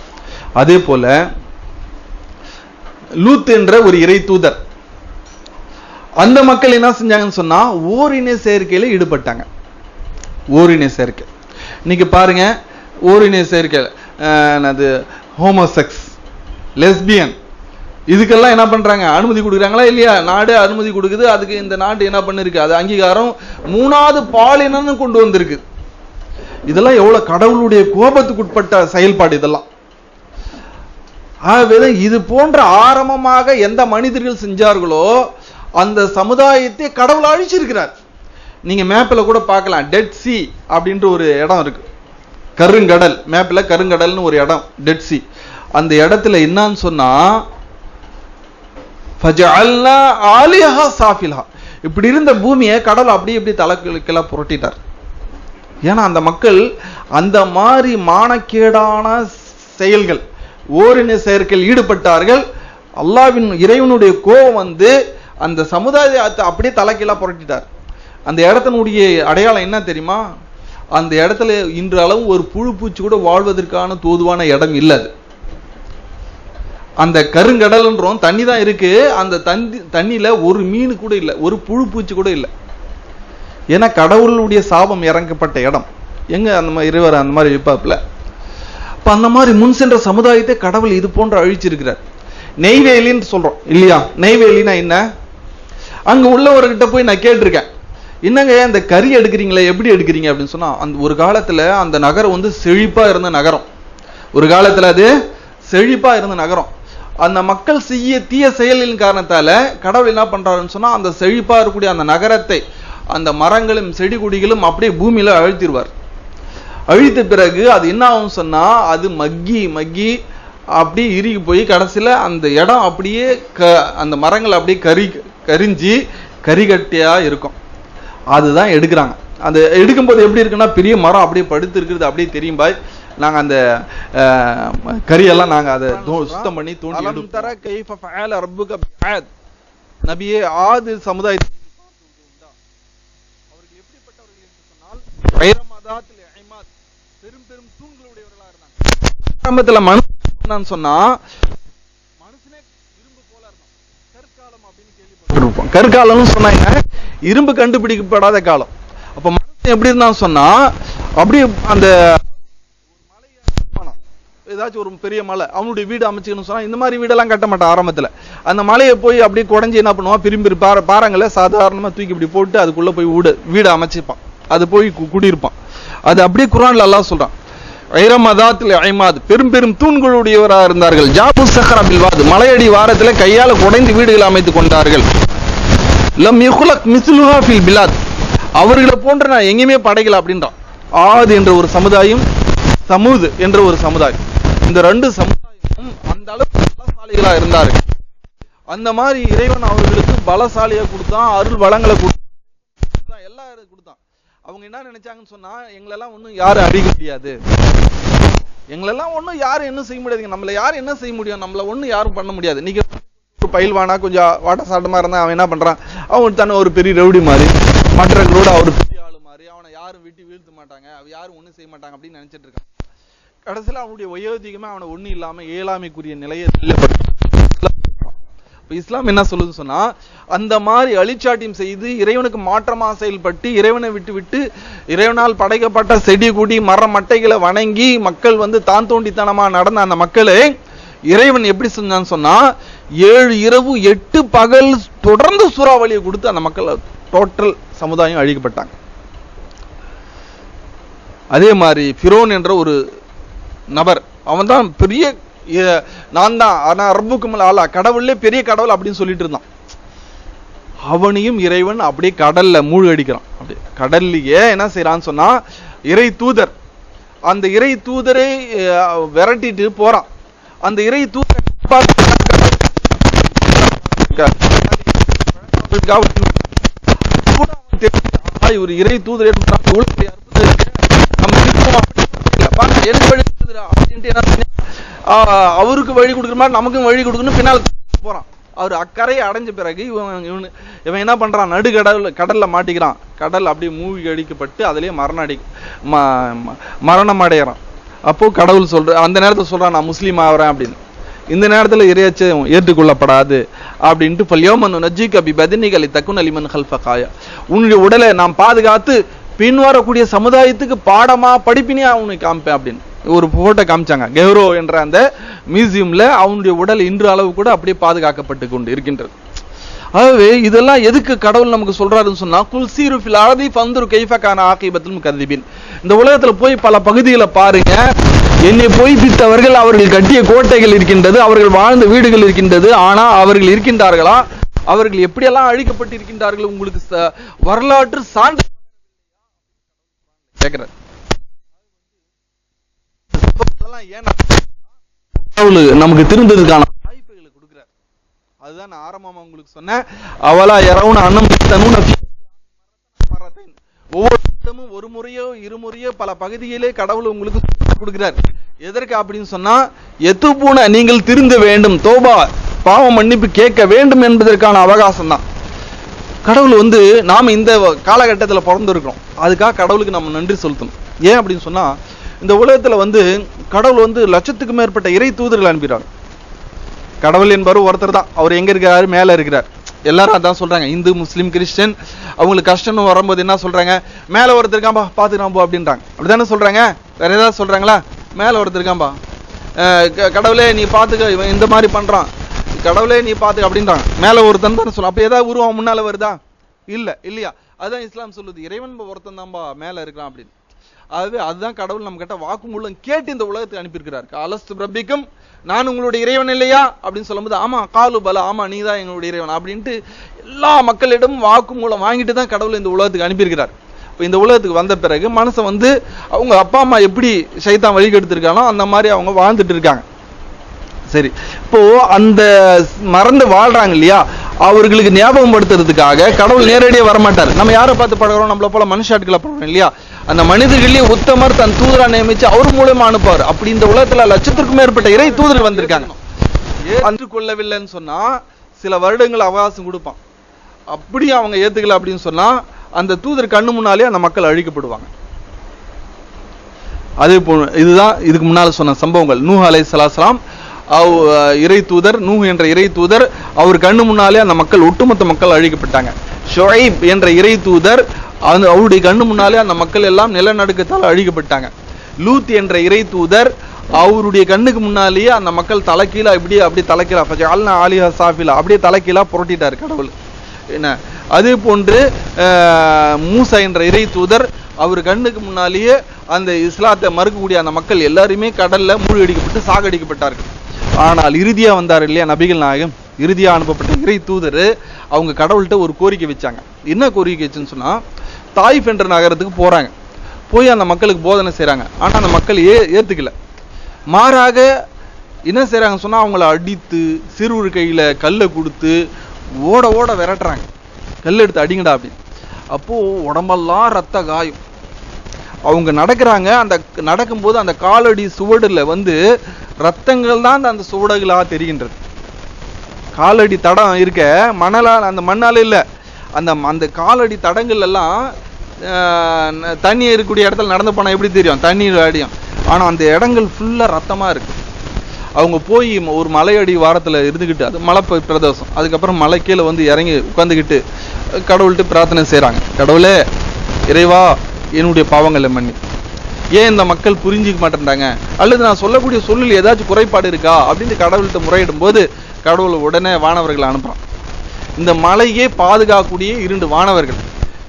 அதே போல லூத் என்ற ஒரு இறை தூதர், அந்த மக்கள் என்ன செஞ்சாங்கன்னு சொன்னா ஓரின சேர்க்கையில ஈடுபட்டாங்க. ஓரின சேர்க்கை இன்னைக்கு பாருங்க, ஓரின சேர்க்கை, அது ஹோமோசெக்ஸ், லெஸ்பியன், இதுக்கெல்லாம் என்ன பண்றாங்க, அனுமதி கொடுக்குறாங்களா இல்லையா? நாடு அனுமதி கொடுக்குது. அதுக்கு இந்த நாடு என்ன பண்ணிருக்கு, அது அங்கீகாரம் 3வது பாலினம்னு கொண்டு வந்திருக்கு. இதெல்லாம் எவ்வளவு கடவுளுடைய கோபத்துக்கு உட்பட்ட செயல்பாடு இதெல்லாம். ஆகவே இது போன்ற ஆரம்பமாக எந்த மனிதர்கள் செஞ்சார்களோ அந்த சமுதாயத்தை கடவுள் அழிச்சிருக்கிறார். நீங்க மேப்பில் கூட பார்க்கலாம், டெட் சி அப்படின்ற ஒரு இடம் இருக்கு, கருங்கடல், மேப்பில் கருங்கடல்னு ஒரு இடம், டெட் சி. அந்த இடத்துல என்னன்னு சொன்னா ஃபஜஅல்னா ஆலிஹா சாஃபிலஹா, இப்படி இருந்த பூமியை கடவுள் அப்படியே இப்படி தலைக்கெல்லாம் புரட்டிட்டார். ஏன்னா அந்த மக்கள் அந்த மாதிரி மானக்கேடான செயல்கள், ஓரின செயற்கையில் ஈடுபட்டார்கள். அல்லாஹ்வின் இறைவனுடைய கோபம் வந்து அந்த சமுதாயத்தை அப்படியே தலைக்கீழா புரட்டிட்டார். அந்த இடத்தினுடைய அடையாளம் என்ன தெரியுமா? அந்த இடத்துல இன்று அளவு ஒரு புழு பூச்சி கூட வாழ்வதற்கான தோதுவான இடம் இல்லை. அந்த கருங்கடல்ன்றோம் தண்ணி தான் இருக்கு, அந்த தண்ணியில ஒரு மீன் கூட இல்லை, ஒரு புழு பூச்சி கூட இல்லை. ஏன்னா கடவுளுடைய சாபம் இறங்கப்பட்ட இடம். எங்க அந்த மாதிரி இறைவர் அந்த மாதிரி வைப்பாப்புல. அப்ப அந்த மாதிரி முன் சென்ற சமுதாயத்தை கடவுள் இது போன்று அழிச்சிருக்கிறார். நெய்வேலின்னு சொல்றோம் இல்லையா? நெய்வேலினா என்ன? அங்க உள்ளவர்கிட்ட போய் நான் கேட்டிருக்கேன், என்னங்க இந்த கறி எடுக்கிறீங்களே எப்படி எடுக்கிறீங்க அப்படின்னு சொன்னா, அந்த ஒரு காலத்துல அந்த நகரம் வந்து செழிப்பா இருந்த நகரம், ஒரு காலத்துல அது செழிப்பா இருந்த நகரம். அந்த மக்கள் செய்ய தீய செயலின் காரணத்தால கடவுள் என்ன பண்றாருன்னு சொன்னா, அந்த செழிப்பா இருக்கக்கூடிய அந்த நகரத்தை அந்த மரங்களும் செடி கொடிகளும் அப்படியே பூமியில அழுத்திடுவார். அழித்த பிறகு அது என்ன ஆகும் சொன்னா, அது மக்கி மக்கி அப்படியே இறுகி போய் கடைசியில அந்த இடம் அப்படியே அந்த மரங்கள் அப்படியே கரிஞ்சி கரிகட்டியா இருக்கும். அதுதான் எடுக்கிறாங்க. அது எடுக்கும்போது எப்படி இருக்குன்னா, பெரிய மரம் அப்படியே படுத்து இருக்கிறது அப்படியே தெரியும் பாய். நாங்க அந்த கரியெல்லாம் நாங்க அதை சுத்தம் பண்ணி தோண்டி நபியே ஆது சமுதாயத்தை அவர்கள் எப்படிப்பட்டவர்கள் என்று சொன்னால் பெரும் பெரும் தூண்களுடையவர்களா இருந்தாங்க. ஆரம்பத்துல மனுஷன் சொன்னா மனுஷனே இரும்பு போல இருந்தான். கற்காலம் அப்படின்னு கேள்விப்பட்டிருப்போம். கற்காலம்னு சொன்னாங்க இரும்பு கண்டுபிடிக்கப்படாத காலம். அப்ப மனுஷன் எப்படி இருந்தான்னு சொன்னா, அப்படியே அந்த ஏதாச்சும் ஒரு பெரிய மலை அவனுடைய வீடு அமைச்சுக்கணும்னு சொன்னா, இந்த மாதிரி வீடெல்லாம் கட்ட மாட்டான் ஆரம்பத்துல. அந்த மலையை போய் அப்படியே குடஞ்சி என்ன பண்ணுவான், பிரிம்பி பாறங்களை சாதாரணமா தூக்கி இப்படி போட்டு அதுக்குள்ள போய் வீடு அமைச்சிப்பான், அது போய் குடியிருப்பான். அது அப்படியே குர்ஆன்ல அல்லாஹ் சொல்றான், ஐரமதாத்தில் ஐமாத் பெரும் பெரும் தூண்களுடையவராக இருந்தார்கள். ஜாபு சஹரா பில்வாத் மலையடி வாரத்துல கையால குடைந்து வீடுகள் அமைத்துக் கொண்டார்கள். லம் யுக்லக் மிஸ்லுஹா ஃபில் பிலாத் அவர்களை போன்ற நான் எங்கேயுமே படைக்கல அப்படின்றான். ஆத் என்ற ஒரு சமுதாயம், சமூத் என்ற ஒரு சமுதாயம், இந்த ரெண்டு சமுதாயமும் அந்த அளவுக்கு பலசாலிகளா இருந்தார்கள். அந்த மாதிரி இறைவன் அவர்களுக்கு பலசாலியா கொடுத்தான், அருள் வளங்களை கொடுத்தான், எல்லாம் கொடுத்தான். அவங்க என்ன நினைச்சாங்கன்னு சொன்னா, எங்களெல்லாம் ஒன்றும் யாரும் அழிக்க முடியாது, எங்களெல்லாம் ஒன்றும் யாரும் என்ன செய்ய முடியாதுங்க, நம்மள யாரும் என்ன செய்ய முடியும், நம்மள ஒன்றும் யாரும் பண்ண முடியாது. நீங்க பயில்வானா கொஞ்சம் வாட்ட சாட்டமா இருந்தா அவன் என்ன பண்றான், அவன் தானே ஒரு பெரிய ரவுடி மாதிரி, மற்ற கூட அவர் பெரிய ஆளு மாதிரி, அவனை யாரும் வீட்டு வீழ்த்த மாட்டாங்க, அவ யாரும் ஒன்றும் செய்ய மாட்டாங்க அப்படின்னு நினைச்சிட்டு இருக்கான். கடைசியில் அவனுடைய வயோதிகமா அவனை ஒன்றும் இல்லாம இயலாமைக்குரிய நிலையை இஸ்லாம் என்ன சொல்லுது சொன்னா, அந்த மாதிரி அழிச்சாட்டியம் செய்து இறைவனுக்கு மாற்றமா செயல்பட்டு இறைவனை விட்டு இறைவனால் படைக்கப்பட்ட செடி கொடி மரம் மட்டைகளை வணங்கி மக்கள் வந்து தான் தோண்டித்தனமா நடந்த அந்த மக்களே இறைவன் எப்படி செஞ்சான்னு சொன்னா, 7 இரவு 8 பகல் தொடர்ந்து சூறாவளியை கொடுத்து அந்த மக்கள் டோட்டல் சமுதாயம் அழிக்கப்பட்டாங்க. அதே மாதிரி ஃபிரோன் என்ற ஒரு நபர், அவன் தான் பெரிய நான் தான் ஆனா ரப்புக்கும் ஆலா கடவுள்லே பெரிய கடவுள் அப்படின்னு சொல்லிட்டு இருந்தான். அவனையும் இறைவன் அப்படியே கடல்ல மூழ்கடிக்கிறான். அப்படியே கடல்லையே என்ன செய்யறான்னு சொன்னா, இறை தூதர் அந்த இறை தூதரை விரட்டிட்டு போறான். அந்த இறை தூதரை ஒரு இறை தூதரை அவருக்கு வழி கொடுக்குற மாதிரி நமக்கும் வழி கொடுக்கணும். பின்னால் போறான். அவர் அக்கறையை அடைஞ்ச பிறகு இவன் என்ன பண்றான், கடல்ல மாட்டிக்கிறான். கடல் அப்படியே மூழ்கி அடிக்கப்பட்டு அதுலயே மரணம் அடைகிறான். அப்போ கடவுள் சொல்ற அந்த நேரத்தில் சொல்றான், நான் முஸ்லீம் ஆகிறேன் அப்படின்னு. இந்த நேரத்தில் இறையச்சம் ஏற்றுக்கொள்ளப்படாது அப்படின்ட்டு உன்னுடைய உடலை நாம் பாதுகாத்து பின் வரக்கூடிய சமுதாயத்துக்கு பாடமா படிப்பினியா அவனுக்கு காமிப்பேன் அப்படின்னு ஒரு போட்டோ காமிச்சாங்க. கெஹ்ரோ என்ற அந்த மியூசியம்ல அவனுடைய உடல் இன்று அளவு கூட அப்படியே பாதுகாக்கப்பட்டு கொண்டு இருக்கின்றது. ஆகவே இதெல்லாம் எதுக்கு கடவுள் நமக்கு சொல்றாருன்னு சொன்னா, குல்சீரு ஃபில் அர்தி ஃபன்துர் கைஃப கான ஆகிபத்துல் முகذிபின். இந்த உலகத்துல போய் பல பகுதிகளை பாருங்க, என்னை பொய்ப்பித்தவர்கள் அவர்கள் கட்டிய கோட்டைகள் இருக்கின்றது, அவர்கள் வாழ்ந்த வீடுகள் இருக்கின்றது. ஆனா அவர்கள் இருக்கின்றார்களா, அவர்கள் எப்படியெல்லாம் அழிக்கப்பட்டு இருக்கின்றார்கள் உங்களுக்கு வரலாற்று சான்று கேட்கிறார். நமக்கு திருந்ததுக்கான வாய்ப்புகளை கொடுக்கிறார். அதுதான் நான் ஆரம்பமா உங்களுக்கு சொன்னேன். அவலா யரவுன அன்னம் தனூன ஒவ்வொரு இடமும் ஒரு முறையோ இருமுறையோ பல பகுதியிலே கடவுள் உங்களுக்கு கொடுக்கிறார். எதற்கு அப்படின்னு சொன்னா, எத்துப்பூன நீங்கள் திருந்த வேண்டும், தோபா பாவம் மன்னிப்பு கேட்க வேண்டும் என்பதற்கான அவகாசம் தான். கடவுள் வந்து நாம இந்த காலகட்டத்தில் பிறந்திருக்கிறோம், அதுக்காக கடவுளுக்கு நம்ம நன்றி செலுத்தணும். ஏன் அப்படின்னு சொன்னா, இந்த உலகத்துல வந்து கடவுள் வந்து லட்சத்துக்கு மேற்பட்ட இறை தூதர்கள் அனுப்பிடுறாங்க. கடவுள் என்பவர் ஒருத்தர் தான், அவர் எங்க இருக்கிறாரு? மேல இருக்கிறார். எல்லாரும் அதான் சொல்றாங்க, இந்து முஸ்லீம் கிறிஸ்டியன். அவங்களுக்கு கஷ்டம்னு வரும்போது என்ன சொல்றாங்க? மேல ஒருத்தர் இருக்காம்பா, பாத்துக்கலாம் போ அப்படின்றாங்க. அப்படித்தானே சொல்றாங்க? வேற ஏதாவது சொல்றாங்களா? மேல ஒருத்தர் இருக்காம்பா, கடவுளே நீ பாத்துக்க, இவன் இந்த மாதிரி பண்றான், கடவுளே நீ பாத்துக்க அப்படின்றாங்க. மேல ஒருத்தன் தானே சொல்ல. அப்ப ஏதாவது உருவம் முன்னால வருதா? இல்லையா? அதுதான் இஸ்லாம் சொல்லுது, இறைவன் ஒருத்தன் தான்பா மேல இருக்கிறான் அப்படின்னு. ஆகவே அதுதான் கடவுள் நம்ம கிட்ட வாக்குமூலம் கேட்டு இந்த உலகத்துக்கு அனுப்பியிருக்கிறார். அலஸ்து ரப்பிக்கும், நான் உங்களுடைய இறைவன் இல்லையா அப்படின்னு சொல்லும்போது, ஆமா காலு பல, ஆமா நீ தான் எங்களுடைய இறைவன் அப்படின்ட்டு எல்லா மக்களிடமும் வாக்குமூலம் வாங்கிட்டு தான் கடவுள் இந்த உலகத்துக்கு அனுப்பியிருக்கிறார். இப்போ இந்த உலகத்துக்கு வந்த பிறகு மனுஷன் வந்து அவங்க அப்பா அம்மா எப்படி சைத்தான் வழிகெடுத்திருக்கானோ அந்த மாதிரி அவங்க வாழ்ந்துட்டு இருக்காங்க. சரி, இப்போ அந்த மறந்து வாழ்றாங்க இல்லையா, அவர்களுக்கு ஞாபகம் படுத்துறதுக்காக கடவுள் நேரடியாக வரமாட்டார். நம்ம யாரை பார்த்து பழகிறோம்? நம்மள போல மனுஷாட்களை பழகிறோம் இல்லையா? அந்த மனிதர்களே உத்தமர் தன் தூதரா நியமிச்சு அவர் மூலமா அனுப்பார். அப்படி இந்த உலகத்துல லட்சத்திற்கும் மேற்பட்ட இறை தூதர்கள் வந்திருக்காங்க. ஏற்றுக்கொள்ளவில்லைன்னு சொன்னா சில வருடங்கள் அவகாசம் கொடுப்பான். அப்படி அவங்க ஏத்துக்கல அப்படின்னு சொன்னா அந்த தூதர் கண்ணு முன்னாலே அந்த மக்கள் அழிக்கப்படுவாங்க. அதே போல இதுதான் இதுக்கு முன்னால சொன்ன சம்பவங்கள். நூஹ் அலைஹிஸ்ஸலாம் இறை தூதர், நூஹ் என்ற இறை தூதர், அவர் கண்ணு முன்னாலே அந்த மக்கள், ஒட்டுமொத்த மக்கள் அழிக்கப்பட்டாங்க. ஷுஐப் என்ற இறை தூதர், அவருடைய கண்ணு முன்னாலே அந்த மக்கள் எல்லாம் நிலநடுக்கத்தால் அழிக்கப்பட்டாங்க. லூத் என்ற இறை தூதர், அவருடைய கண்ணுக்கு முன்னாலேயே அந்த மக்கள் தலைக்கீழா அப்படியே தலைக்கீழா ஃபஜஅல்னா ஆலிஹா சாஃபிலா அப்படியே தலைக்கீழா புரட்டிட்டார் கடவுள். என்ன அதே போன்று மூசா என்ற இறை தூதர், அவர் கண்ணுக்கு முன்னாலேயே அந்த இஸ்லாத்தை மறுக்கக்கூடிய அந்த மக்கள் எல்லாருமே கடல்ல மூழ்கடிக்கப்பட்டு சாகடிக்கப்பட்டார்கள். ஆனால் இறுதியா வந்தார் இல்லையா நபிகள் நாயகம், இறுதியா அனுப்பப்பட்ட இறை தூதர், அவங்க கடவுள்கிட்ட ஒரு கோரிக்கை வச்சாங்க. என்ன கோரிக்கை வச்சுன்னு சொன்னா, தாயிஃப் என்ற நகரத்துக்கு போறாங்க, போய் அந்த மக்களுக்கு போதனை செய்றாங்க. ஆனா அந்த மக்கள் ஏத்துக்கல. மாறாக என்ன செய்றாங்கன்னு சொன்னா, அவங்கள அடித்து சிறுவர் கையில கல்லை கொடுத்து ஓட ஓட விரட்டுறாங்க. கல் எடுத்து அடிங்கடா அப்படின்னு. அப்போ உடம்பெல்லாம் ரத்த காயம். அவங்க நடக்கிறாங்க, அந்த நடக்கும்போது அந்த காலடி சுவடுல வந்து ரத்தங்கள் தான் அந்த சுவடுகளாக தெரிகின்றது. காலடி தடம் இருக்க மணலால், அந்த மண்ணால இல்ல, அந்த காலடி தடங்கள் எல்லாம் தண்ணி இருக்கக்கூடிய இடத்துல நடந்து போனா எப்படி தெரியும்? தண்ணீர் அடியும். ஆனா அந்த இடங்கள் ஃபுல்லா ரத்தமா இருக்கு. அவங்க போய் ஒரு மலையடி வாரத்துல இருந்துகிட்டு, அது மலை பிரதேசம், அதுக்கப்புறம் மலை கீழே வந்து இறங்கி உட்காந்துக்கிட்டு கடவுள்கிட்ட பிரார்த்தனை செய்றாங்க. கடவுளே இறைவா, என்னுடைய பாவங்களை மன்னி. ஏன் இந்த மக்கள் புரிஞ்சிக்க மாட்டேன்றாங்க, அல்லது நான் சொல்லக்கூடிய சொல்லில் ஏதாச்சும் குறைபாடு இருக்கா அப்படின்னு கடவுள்கிட்ட முறையிடும் போது கடவுள் உடனே வானவர்களை அனுப்புறான். இந்த மலையே பாதுகாக்கக்கூடிய 2 வானவர்கள்,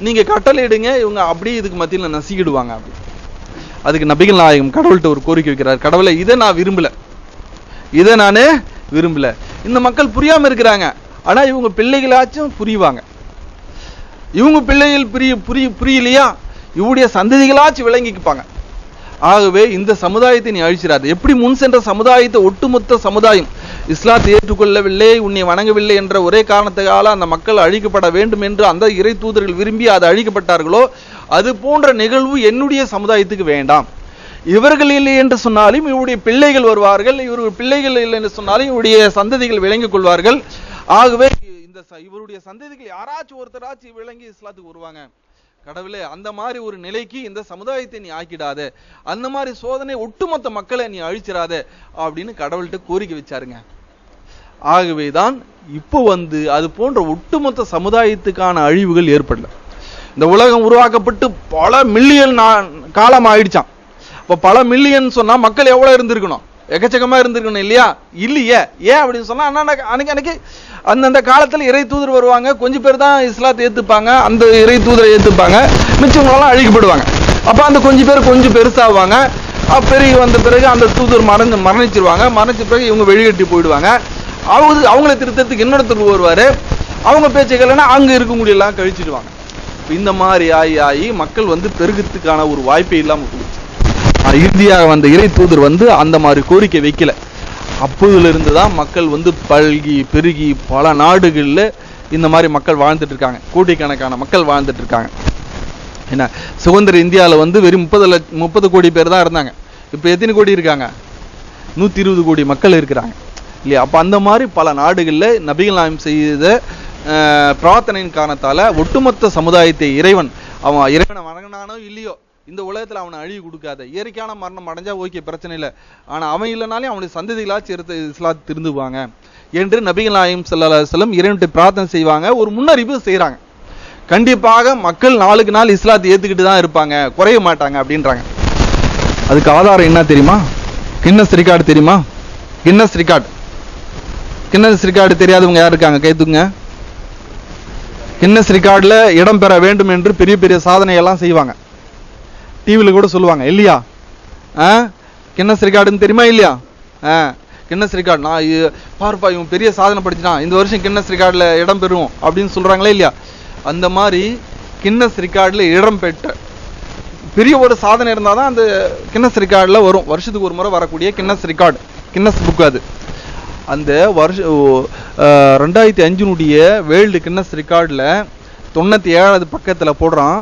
நீங்க கட்டளையிடுங்க, இவங்க அப்படியே இதுக்கு மத்தியில நசிக்கிடுவாங்க அப்படி. அதுக்கு நபிகள் நாயகம் கடவுள்கிட்ட ஒரு கோரிக்கை வைக்கிறார். கடவுளை, இதை நான் விரும்பல, இதை நானே விரும்பல. இந்த மக்கள் புரியாம இருக்கிறாங்க, ஆனா இவங்க பிள்ளைகளாச்சும் புரிவாங்க. இவங்க பிள்ளைகள் புரியலையா, இவருடைய சந்ததிகளாச்சும் விளங்கிக்குப்பாங்க. ஆகவே இந்த சமுதாயத்தை நீ அழிச்சிடாது. எப்படி முன் சென்ற சமுதாயத்தை, ஒட்டுமொத்த சமுதாயம் இஸ்லாத்தை ஏற்றுக்கொள்ளவில்லை, உன்னை வணங்கவில்லை என்ற ஒரே காரணத்தால அந்த மக்கள் அழிக்கப்பட வேண்டும் என்று அந்த இறை தூதர்கள் விரும்பி அது அழிக்கப்பட்டார்களோ, அது போன்ற நிகழ்வு என்னுடைய சமுதாயத்துக்கு வேண்டாம். இவர்கள் இல்லை என்று சொன்னாலும் இவருடைய பிள்ளைகள் வருவார்கள், இவர்கள் பிள்ளைகள் இல்லை என்று சொன்னாலும் இவருடைய சந்ததிகள் விளங்கிக் கொள்வார்கள். ஆகவே இவருடைய சந்ததிகள் யாராச்சும் ஒருத்தராச்சும் விளங்கி இஸ்லாத்துக்கு வருவாங்க. கடவுளே, அந்த மாதிரி ஒரு நிலைக்கு இந்த சமுதாயத்தை நீ ஆக்கிடாத, அந்த மாதிரி சோதனை ஒட்டுமொத்த மக்களை நீ அழிச்சிடாத அப்படின்னு கடவுள்கிட்ட கோரிக்கை வச்சாருங்க. ஆகவேதான் இப்போ வந்து அது போன்ற ஒட்டுமொத்த சமுதாயத்துக்கான அழிவுகள் ஏற்படல. இந்த உலகம் உருவாக்கப்பட்டு பல மில்லியன் காலம் ஆயிடுச்சான். இப்போ பல மில்லியன் சொன்னா மக்கள் எவ்வளவு இருந்திருக்கணும்? எக்கச்சக்கமா இருந்திருக்கணும் இல்லையா? இல்லையே. ஏன் அப்படின்னு சொன்னா, அன்னைக்கு அந்தந்த காலத்துல இறை தூதர் வருவாங்க, கொஞ்சம் பேர் தான் இஸ்லாத்தை ஏத்துப்பாங்க, அந்த இறை தூதரை ஏத்துப்பாங்க, மிச்சவங்களெல்லாம் அழிக்கப்படுவாங்க. அப்ப அந்த கொஞ்சம் பெருசாவாங்க. பெருகி வந்த பிறகு அந்த தூதர் மரணிச்சிருவாங்க. மரணிச்ச பிறகு இவங்க வெளியேற்றி போயிடுவாங்க. அவங்களை திருத்தத்துக்கு இன்னொருத்தர் வருவாரு, அவங்க பேச்சுக்கள்னா அங்க இருக்கக்கூடிய எல்லாம் கழிச்சிடுவாங்க. இந்த மாதிரி ஆகி மக்கள் வந்து பெருகத்துக்கான ஒரு வாய்ப்பே இல்லாம போயிடுச்சு. இறுதியாக வந்த இறை தூதர் வந்து அந்த மாதிரி கோரிக்கை வைக்கல. அப்போதுல இருந்துதான் மக்கள் வந்து பல்கி பெருகி பல நாடுகள்ல இந்த மாதிரி மக்கள் வாழ்ந்துட்டு இருக்காங்க. கோடிக்கணக்கான மக்கள் வாழ்ந்துட்டு இருக்காங்க. என்ன, சுதந்திர இந்தியாவில் வந்து வெறும் 30 கோடி பேர் தான் இருந்தாங்க. இப்போ எத்தனை கோடி இருக்காங்க? 120 கோடி மக்கள் இருக்கிறாங்க இல்லையா? அப்போ அந்த மாதிரி பல நாடுகளில் நபிகள் நாயகம் செய்த பிரார்த்தனையின் காரணத்தால ஒட்டுமொத்த சமுதாயத்தை அவன் இறைவனை வணங்கினானோ இல்லையோ இந்த உலகத்துல அவனை அழிவு கொடுக்காத. இயற்கையான மரணம் அடைஞ்சா ஓகே, பிரச்சனை இல்லை. ஆனா அவன் இல்லைனாலே அவனுடைய சந்ததிகளாச்சும் இஸ்லாத்தை திருந்துவாங்க என்று நபிகள் நாயகம் ஸல்லல்லாஹு அலைஹி வஸல்லம் இறைவன்கிட்ட பிரார்த்தனை செய்வாங்க. ஒரு முன்னறிவு செய்யறாங்க. கண்டிப்பாக மக்கள் நாளுக்கு நாள் இஸ்லாத்தை ஏத்துக்கிட்டு தான் இருப்பாங்க, குறைய மாட்டாங்க அப்படின்றாங்க. அதுக்கு ஆதாரம் என்ன தெரியுமா? கின்னஸ் ரெக்கார்டு தெரியுமா? கின்னஸ் ரெக்கார்டு தெரியாதவங்க யார் இருக்காங்க? கைத்துங்க. கின்னஸ் ரெக்கார்டுல இடம் பெற வேண்டும் என்று பெரிய பெரிய சாதனையெல்லாம் செய்வாங்க. டிவியில் கூட சொல்லுவாங்க இல்லையா? கின்னஸ் ரெக்கார்டுன்னு தெரியுமா இல்லையா? கின்னஸ் ரெக்கார்டு நான் பார்ப்பா இவன் பெரிய சாதனை படிச்சுட்டான், இந்த வருஷம் கின்னஸ் ரெக்கார்டில் இடம் பெறுவோம் அப்படின்னு சொல்றாங்களே இல்லையா? அந்த மாதிரி கின்னஸ் ரெக்கார்டில் இடம் பெற்ற பெரிய ஒரு சாதனை இருந்தால் தான் அந்த கின்னஸ் ரெக்கார்டில் வரும். வருஷத்துக்கு ஒரு முறை வரக்கூடிய கின்னஸ் ரெக்கார்டு, கின்னஸ் புக். அது அந்த வருஷம் 2005 வேர்ல்டு கின்னஸ் ரெக்கார்டில் 97வது பக்கத்தில் போடுறான்,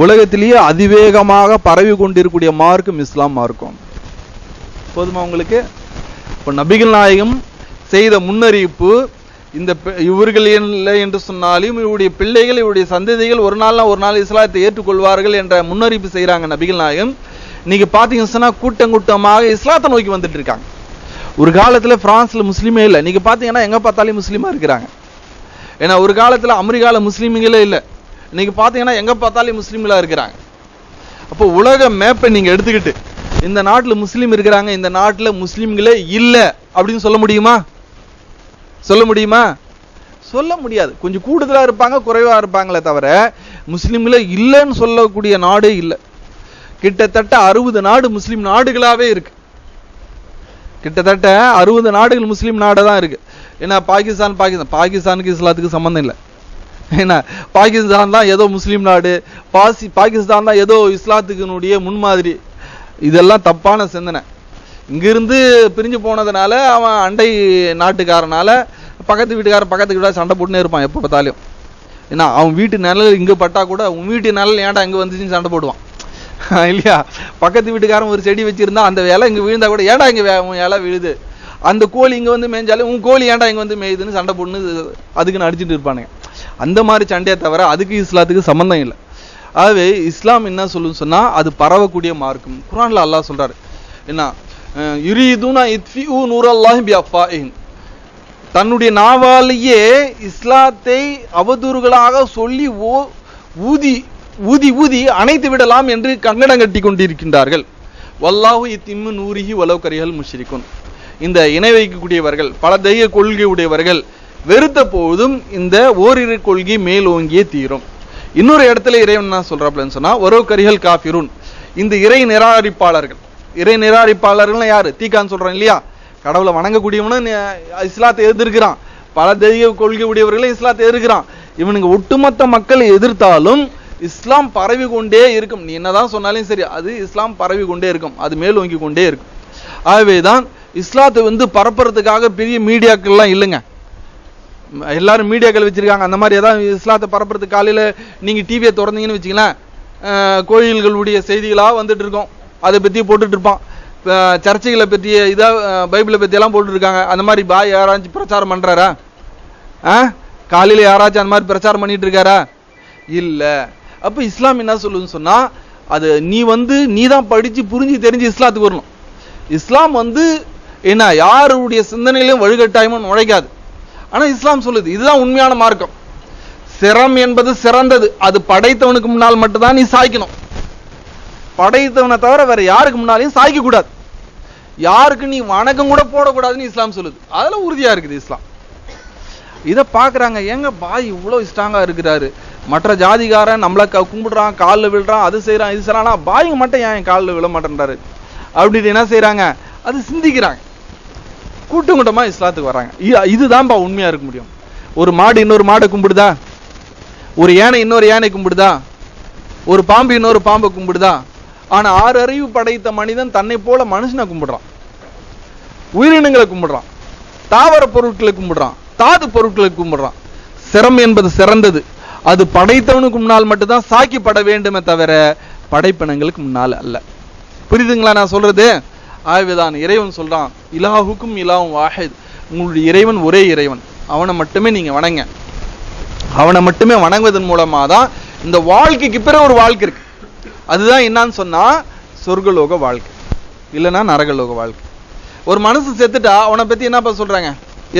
உலகத்திலேயே அதிவேகமாக பரவி கொண்டிருக்கூடிய மார்க்கம் இஸ்லாம் மார்க்கம். போதுமா உங்களுக்கு? இப்போ நபிகள் நாயகம் செய்த முன்னறிவிப்பு, இந்த இவர்கள் இல்லை என்று சொன்னாலும் இவருடைய பிள்ளைகள் இவருடைய சந்ததிகள் ஒரு நாள் இஸ்லாத்தை ஏற்றுக்கொள்வார்கள் என்ற முன்னறிவிப்பு செய்கிறாங்க நபிகள் நாயகம். இன்னைக்கு பார்த்தீங்கன்னா கூட்டம் கூட்டமாக இஸ்லாத்தை நோக்கி வந்துட்டு இருக்காங்க. ஒரு காலத்தில் பிரான்ஸ்ல முஸ்லீமே இல்லை, இன்னைக்கு பார்த்தீங்கன்னா எங்க பார்த்தாலும் முஸ்லீமா இருக்கிறாங்க. ஏன்னா ஒரு காலத்தில் அமெரிக்காவில் முஸ்லீம்களே இல்லை, இன்னைக்கு பார்த்தீங்கன்னா எங்க பார்த்தாலும் முஸ்லீம்களா இருக்கிறாங்க. அப்போ உலக மேப்பை நீங்க எடுத்துக்கிட்டு இந்த நாட்டில் முஸ்லீம் இருக்கிறாங்க, இந்த நாட்டில் முஸ்லீம்களே இல்லை அப்படின்னு சொல்ல முடியுமா? சொல்ல முடியாது. கொஞ்சம் கூடுதலா இருப்பாங்க, குறைவா இருப்பாங்களே தவிர முஸ்லீம்களே இல்லைன்னு சொல்லக்கூடிய நாடே இல்லை. கிட்டத்தட்ட 60 நாடு முஸ்லீம் நாடுகளாவே இருக்கு. கிட்டத்தட்ட 60 நாடுகள் முஸ்லீம் நாடு தான் இருக்கு. ஏன்னா பாகிஸ்தானுக்கு இஸ்லாத்துக்கு சம்பந்தம் இல்லை. ஏன்னா பாகிஸ்தான் தான் ஏதோ முஸ்லீம் நாடு, பாகிஸ்தான் தான் ஏதோ இஸ்லாத்துக்குனுடைய முன்மாதிரி. இதெல்லாம் தப்பான சிந்தனை. இங்கிருந்து பிரிஞ்சு போனதுனால அவன் அண்டை நாட்டுக்காரனால பக்கத்து வீட்டுக்கார சண்டை போட்டுனே இருப்பான் எப்போ பார்த்தாலும். ஏன்னா அவன் வீட்டு நிழல் இங்கே பட்டா கூட உன் வீட்டு நிழல் ஏன்டா இங்கே வந்துச்சுன்னு சண்டை போடுவான் இல்லையா? பக்கத்து வீட்டுக்காரன் ஒரு செடி வச்சிருந்தா அந்த இலை இங்கே விழுந்தா கூட ஏன்டா இங்கே உன் இலை விழுது, அந்த கோழி இங்கே வந்து மேய்ஞ்சாலும் உன் கோழி ஏன்டா இங்கே வந்து மேயுதுன்னு சண்டை போட்டுன்னு அதுக்குன்னு அடிச்சுட்டு இருப்பானுங்க. அந்த மாதிரி சண்டையை தவிர அதுக்கு இஸ்லாத்துக்கு சம்பந்தம் இல்லை. ஆகவே இஸ்லாம் என்ன சொல்லுன்னு சொன்னா அது பரவக்கூடிய மார்க்கம். குர்ஆன்ல அல்லாஹ் சொல்றாரு என்ன, யுரீதுனா இத்ஃபிஉ நூரல்லாஹி பிஅஃவாஹிம், தன்னுடைய நாவாலேயே இஸ்லாத்தை அவதூறுகளாக சொல்லி ஊதி ஊதி அணைத்து விடலாம் என்று கன்னடம் கட்டி கொண்டிருக்கின்றார்கள். வல்லாஹு இத்திம்மு நூரிஹி வலவ் கரிஹல் முஷ்ரிகுன், இந்த இணை வைக்கக்கூடியவர்கள் பல தெய்வ கொள்கை உடையவர்கள் வெறுத்த போதும் இந்த ஓரிரு கொள்கை மேல் ஓங்கியே தீரும். இன்னொரு இடத்துல இறைவன் என்ன சொல்றாப்லன்னு சொன்னா வலவ் கரிஹல் காஃபிரூன், இந்த இறை நிராகரிப்பாளர்கள் யாரு? தீக்கான்னு சொல்றான் இல்லையா? கடவுளை வணங்கக்கூடியவனும் இஸ்லாத்தை எதிர்க்கிறான், பல தெய்வ கொள்கை உடையவர்களும் இஸ்லாத்தை எதிர்க்கிறான். இவனுங்க ஒட்டுமொத்த மக்கள் எதிர்த்தாலும் இஸ்லாம் பரவி கொண்டே இருக்கும். நீ என்னதான் சொன்னாலும் சரி, அது இஸ்லாம் பரவி கொண்டே இருக்கும், அது மேல் ஓங்கி கொண்டே இருக்கும். ஆகவேதான் இஸ்லாத்தை பரப்புறதுக்காக பெரிய மீடியாக்கள்லாம் இல்லைங்க. எல்லாரும் மீடியாக்கள் வச்சிருக்காங்க. அந்த மாதிரி ஏதாவது இஸ்லாத்தை பரப்புறதுக்கு காலையில நீங்க டிவியை திறந்தீங்கன்னு வச்சுக்கலாம், கோயில்களுடைய செய்திகளா வந்துட்டு இருக்கோம், அதை பத்தி போட்டுட்டு இருப்பான். சர்ச்சைகளை பற்றி பைபிளை பத்தி எல்லாம் போட்டு இருக்காங்க. அந்த மாதிரி பாய் யாராச்சும் பிரச்சாரம் பண்றாரா? காலையில யாராச்சும் அந்த மாதிரி பிரச்சாரம் பண்ணிட்டு இருக்காரா? இல்ல. அப்ப இஸ்லாம் என்ன சொல்லுன்னு சொன்னா அது நீ தான் படிச்சு புரிஞ்சு தெரிஞ்சு இஸ்லாத்துக்கு வரணும். இஸ்லாம் என்ன யாருடைய சிந்தனையிலும் வழிகட்டாயமும் நுழைக்காது. ஆனா இஸ்லாம் சொல்லுது இதுதான் உண்மையான மார்க்கம். சிரம் என்பது சிறந்தது, அது படைத்தவனுக்கு முன்னால் மட்டும்தான் நீ சாய்க்கணும். படைத்தவனை தவிர வேற யாருக்கு முன்னாலையும் சாய்க்க கூடாது. யாருக்கு நீ வணக்கம் கூட போடக்கூடாதுன்னு இஸ்லாம் சொல்லுது. அதெல்லாம் உறுதியா இருக்குது இஸ்லாம். இதை பாக்குறாங்க, ஏங்க பாய் இவ்வளவு ஸ்ட்ராங்கா இருக்கிறாரு, மற்ற ஜாதிகாரன் நம்மளை கும்பிடுறான், காலில் விழுறான், அது செய்யறான் இது செய்யறான், ஆனா பாய்ங்க மட்டும் ஏன் காலில் விழ மாட்டேன்றாரு அப்படின்னு என்ன செய்யறாங்க? அது சிந்திக்கிறாங்க. கூட்டம் கூட்டமா இஸ்லாத்துக்கு வர்றாங்க. இதுதான்பா உண்மையா இருக்க முடியும். ஒரு மாடு இன்னொரு மாடை கும்பிடுதா? ஒரு யானை இன்னொரு யானை கும்பிடுதா? ஒரு பாம்பு இன்னொரு பாம்பை கும்பிடுதா? ஆனா 6 அறிவு படைத்த மனிதன் தன்னை போல மனுஷனை கும்பிடுறான், உயிரினங்களை கும்பிடுறான், தாவர பொருட்களை கும்பிடுறான், தாது பொருட்களை கும்பிடுறான். சிரம் என்பது சிறந்தது, அது படைத்தவனுக்கு முன்னால் மட்டும்தான் சாக்கிப்பட வேண்டுமே தவிர படைப்பினங்களுக்கு முன்னால் அல்ல. புரியுதுங்களா நான் சொல்றது? ஆகவேதான் இறைவன் சொல்றான், இலாஹுக்கும் இலாஹும் வாஹித், உங்களுடைய இறைவன் ஒரே இறைவன், அவனை மட்டுமே நீங்க வணங்க. அவனை மட்டுமே வணங்குவதன் மூலமா தான் இந்த வாழ்க்கைக்கு பிறகு ஒரு வாழ்க்கை இருக்கு. அதுதான் என்னன்னு சொன்னா சொர்க்கலோக வாழ்க்கை, இல்லைன்னா நரகலோக வாழ்க்கை. ஒரு மனசு செத்துட்டா அவனை பத்தி என்னப்பா சொல்றாங்க?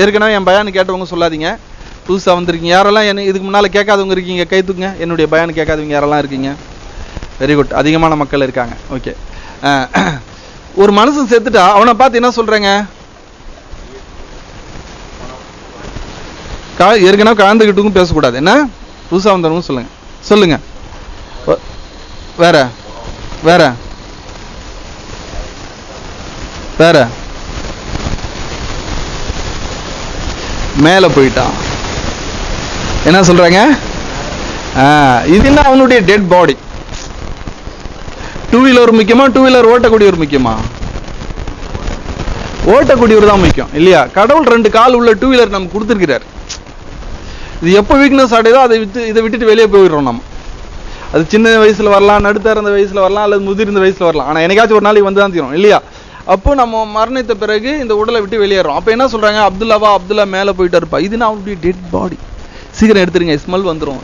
ஏற்கனவே என் பயானு கேட்டவங்க சொல்லாதீங்க, புதுசா வந்திருக்கீங்க. யாரெல்லாம் என்ன இதுக்கு முன்னால கேட்காதவங்க இருக்கீங்க கை தூக்குங்க. என்னுடைய பயானு கேட்காதவங்க யாரெல்லாம் இருக்கீங்க? வெரி குட், அதிகமான மக்கள் இருக்காங்க. ஓகே. ஒரு மனுஷன் செத்துட்டா அவனை பார்த்து என்ன சொல்றாங்க? ஏற்கனவே கலந்துக்கிட்டும் பேசக்கூடாது, என்ன புதுசா வந்தவங்க சொல்லுங்க சொல்லுங்க. வேற வேற வேற மேல போயிட்டான் என்ன சொல்றாங்க? இது என்ன? அவனுடைய டெட் பாடி. டூ வீலர் முக்கியமா, டூ வீலர் ஓட்டக்கூடியவர் முக்கியமா? ஓட்டக்கூடியவர் தான் முக்கியம் இல்லையா? கடவுள் 2 கால் உள்ள டூ வீலர் நமக்கு கொடுத்துருக்கிறார். இது எப்போ வீக்னஸ் ஆடையதோ இதை விட்டுட்டு வெளியே போயிடுறோம் நம்ம. அது சின்ன வயசுல வரலாம், நடுத்தர வயசுல வரலாம், அல்லது முதிர்ந்த வயசுல வரலாம். ஆனா என்னைக்காச்சும் ஒரு நாளைக்கு வந்து தான் தீரும் இல்லையா? அப்போ நம்ம மரணித்த பிறகு இந்த உடலை விட்டு வெளியேறோம். அப்ப என்ன சொல்றாங்க? அப்துல்லா மேல போயிட்டு இருப்பா, இது நான் அவனுடைய டெட் பாடி, சீக்கிரம் எடுத்துருங்க, ஸ்மெல் வந்துடும்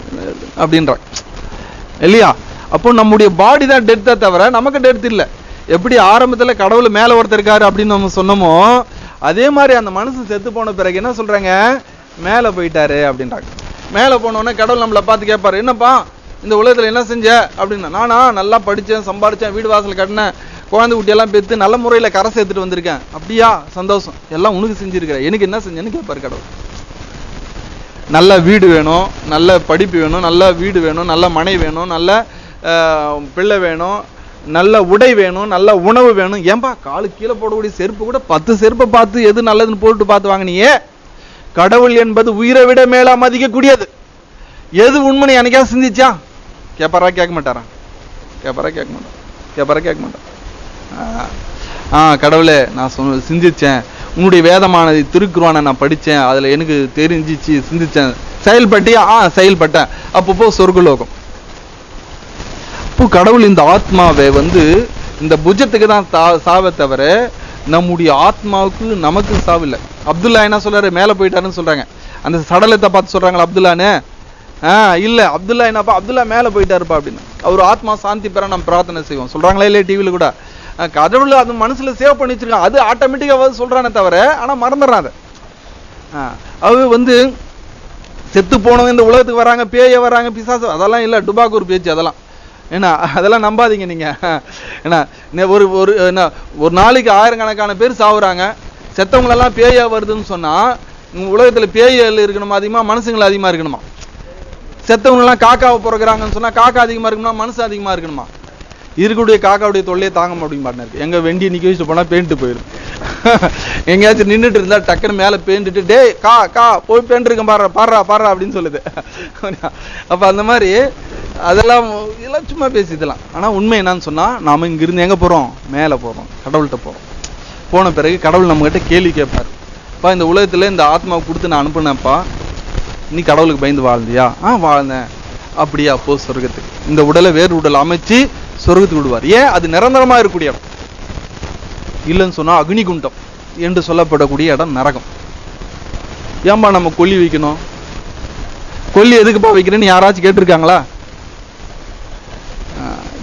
அப்படின்றாங்க இல்லையா? அப்போ நம்முடைய பாடி தான் டெத்தா தவிர நமக்கு டெத் இல்லை. எப்படி ஆரம்பத்துல கடவுள் மேல ஒருத்தர் இருக்காரு அப்படின்னு நம்ம சொன்னோமோ, அதே மாதிரி அந்த மனுஷன் செத்து போன பிறகு என்ன சொல்றாங்க? மேல போயிட்டாரு அப்படின்றாங்க. மேல போனோடனே கடவுள் நம்மளை பார்த்து கேட்பாரு, என்னப்பா இந்த உலகத்துல என்ன செஞ்ச அப்படின்னா, நானா நல்லா படிச்சேன், சம்பாதிச்சேன், வீடு வாசல் கட்டினேன், குழந்தை குட்டியெல்லாம் பெற்று நல்ல முறையில கரை சேர்த்துட்டு வந்திருக்கேன். அப்படியா? சந்தோஷம், எல்லாம் உனக்கு செஞ்சிருக்கிற, எனக்கு என்ன செஞ்சேன்னு கேட்பாரு கடவுள். நல்ல வீடு வேணும், நல்ல படிப்பு வேணும், நல்ல வீடு வேணும், நல்ல மனை வேணும், நல்ல பிள்ளை வேணும், நல்ல உடை வேணும், நல்ல உணவு வேணும். ஏன்பா காலு கீழே போடக்கூடிய செருப்பு கூட 10 செருப்பை பார்த்து எது நல்லதுன்னு போட்டு பார்த்து வாங்கினியே? கடவுள் என்பது உயிரை விட மேலா மதிக்கக்கூடியது. எது உண்மை அன்னைக்கா சிந்திச்சா? கேட்பாரா? கேட்க மாட்டாரா? கேட்பாரா? கேட்க மாட்டான். கேட்பாரா? கேட்க மாட்டான். கடவுளே நான் சிந்திச்சேன், உன்னுடைய வேதமானது திருக்குறானை நான் படித்தேன், அதில் எனக்கு தெரிஞ்சிச்சு, சிந்திச்சேன், செயல்பட்டியா? செயல்பட்டேன். அப்பப்போ சொர்க்கலோகம். இப்போ கடவுள் இந்த ஆத்மாவை இந்த புஜத்துக்கு தான் சாவை தவிர நம்முடைய ஆத்மாவுக்கு நமக்கு சாவில்லை. அப்துல்லா என்ன சொல்றாரு? மேல போயிட்டாருன்னு சொல்றாங்க. அந்த சடலத்தை பார்த்து சொல்றாங்களா அப்துல்லான்னு? இல்ல, அப்துல்லா என்னப்பா? அப்துல்லா மேல போயிட்டாருப்பா அப்படின்னு. அவர் ஆத்மா சாந்தி பெற நம்ம பிரார்த்தனை செய்வோம் சொல்றாங்களா இல்லையா? டிவியில கூட கடவுள் அது மனசுல சேவ் பண்ணி வச்சிருக்கான். அது ஆட்டோமேட்டிக்கா சொல்றானே தவிர ஆனா மறந்துடுறான். அது செத்து போனவங்க இந்த உலகத்துக்கு வராங்க, பேய வராங்க, பிசாசு, அதெல்லாம் இல்ல, டுபாக்கூர் பேச்சு அதெல்லாம். ஏன்னா அதெல்லாம் நம்பாதீங்க நீங்க. ஏன்னா ஒரு நாளைக்கு ஆயிரக்கணக்கான பேர் சாவுறாங்க. செத்தவங்களெல்லாம் பேயா வருதுன்னு சொன்னா உலகத்துல பேயல் இருக்கணுமா அதிகமா, மனுஷங்களை அதிகமா இருக்கணுமா? செத்தவங்களெல்லாம் காக்காவை பிறகுறாங்கன்னு சொன்னா காக்கா அதிகமா இருக்கணுமா, மனுஷன் அதிகமா இருக்கணுமா? இருக்கக்கூடிய காக்காவுடைய தொல்லையை தாங்க முடியும் மாட்டேன். எங்க வெண்டியை நிக்க வச்சுட்டு போனா பேண்ட்டு போயிடும். எங்கேயாச்சும் நின்றுட்டு இருந்தா டக்குன்னு மேல பேண்டுட்டு, டே கா போய் பேண்ட் இருக்கேன் பாடுறா அப்படின்னு சொல்லுது. அப்ப அந்த மாதிரி அதெல்லாம் இதெல்லாம் சும்மா பேசிதெல்லாம். ஆனா உண்மை என்னன்னு சொன்னா, நாம இங்கிருந்து எங்க போறோம்? மேல போறோம், கடவுள்கிட்ட போறோம். போன பிறகு கடவுள் நம்ம கிட்ட கேள்வி கேட்பாரு. இந்த உலகத்துல இந்த ஆத்மாவை கொடுத்து நான் அனுப்புனேன்ப்பா, நீ கடவுளுக்கு பயந்து வாழ்ந்தியா? வாழ்ந்தேன். அப்படியா? போ சொர்க்கத்துக்கு. இந்த உடலை வேறு உடல் அமைச்சு சொர்க்கத்துக்கு விடுவார். ஏன்? அது நிரந்தரமா இருக்கக்கூடிய இடம். இல்லைன்னு சொன்னா அக்னிகுண்டம் என்று சொல்லப்படக்கூடிய இடம் நரகம். ஏன்பா நம்ம கொல்லி வைக்கணும்? கொல்லி எதுக்குப்பா வைக்கிறேன்னு யாராச்சும் கேட்டிருக்காங்களா?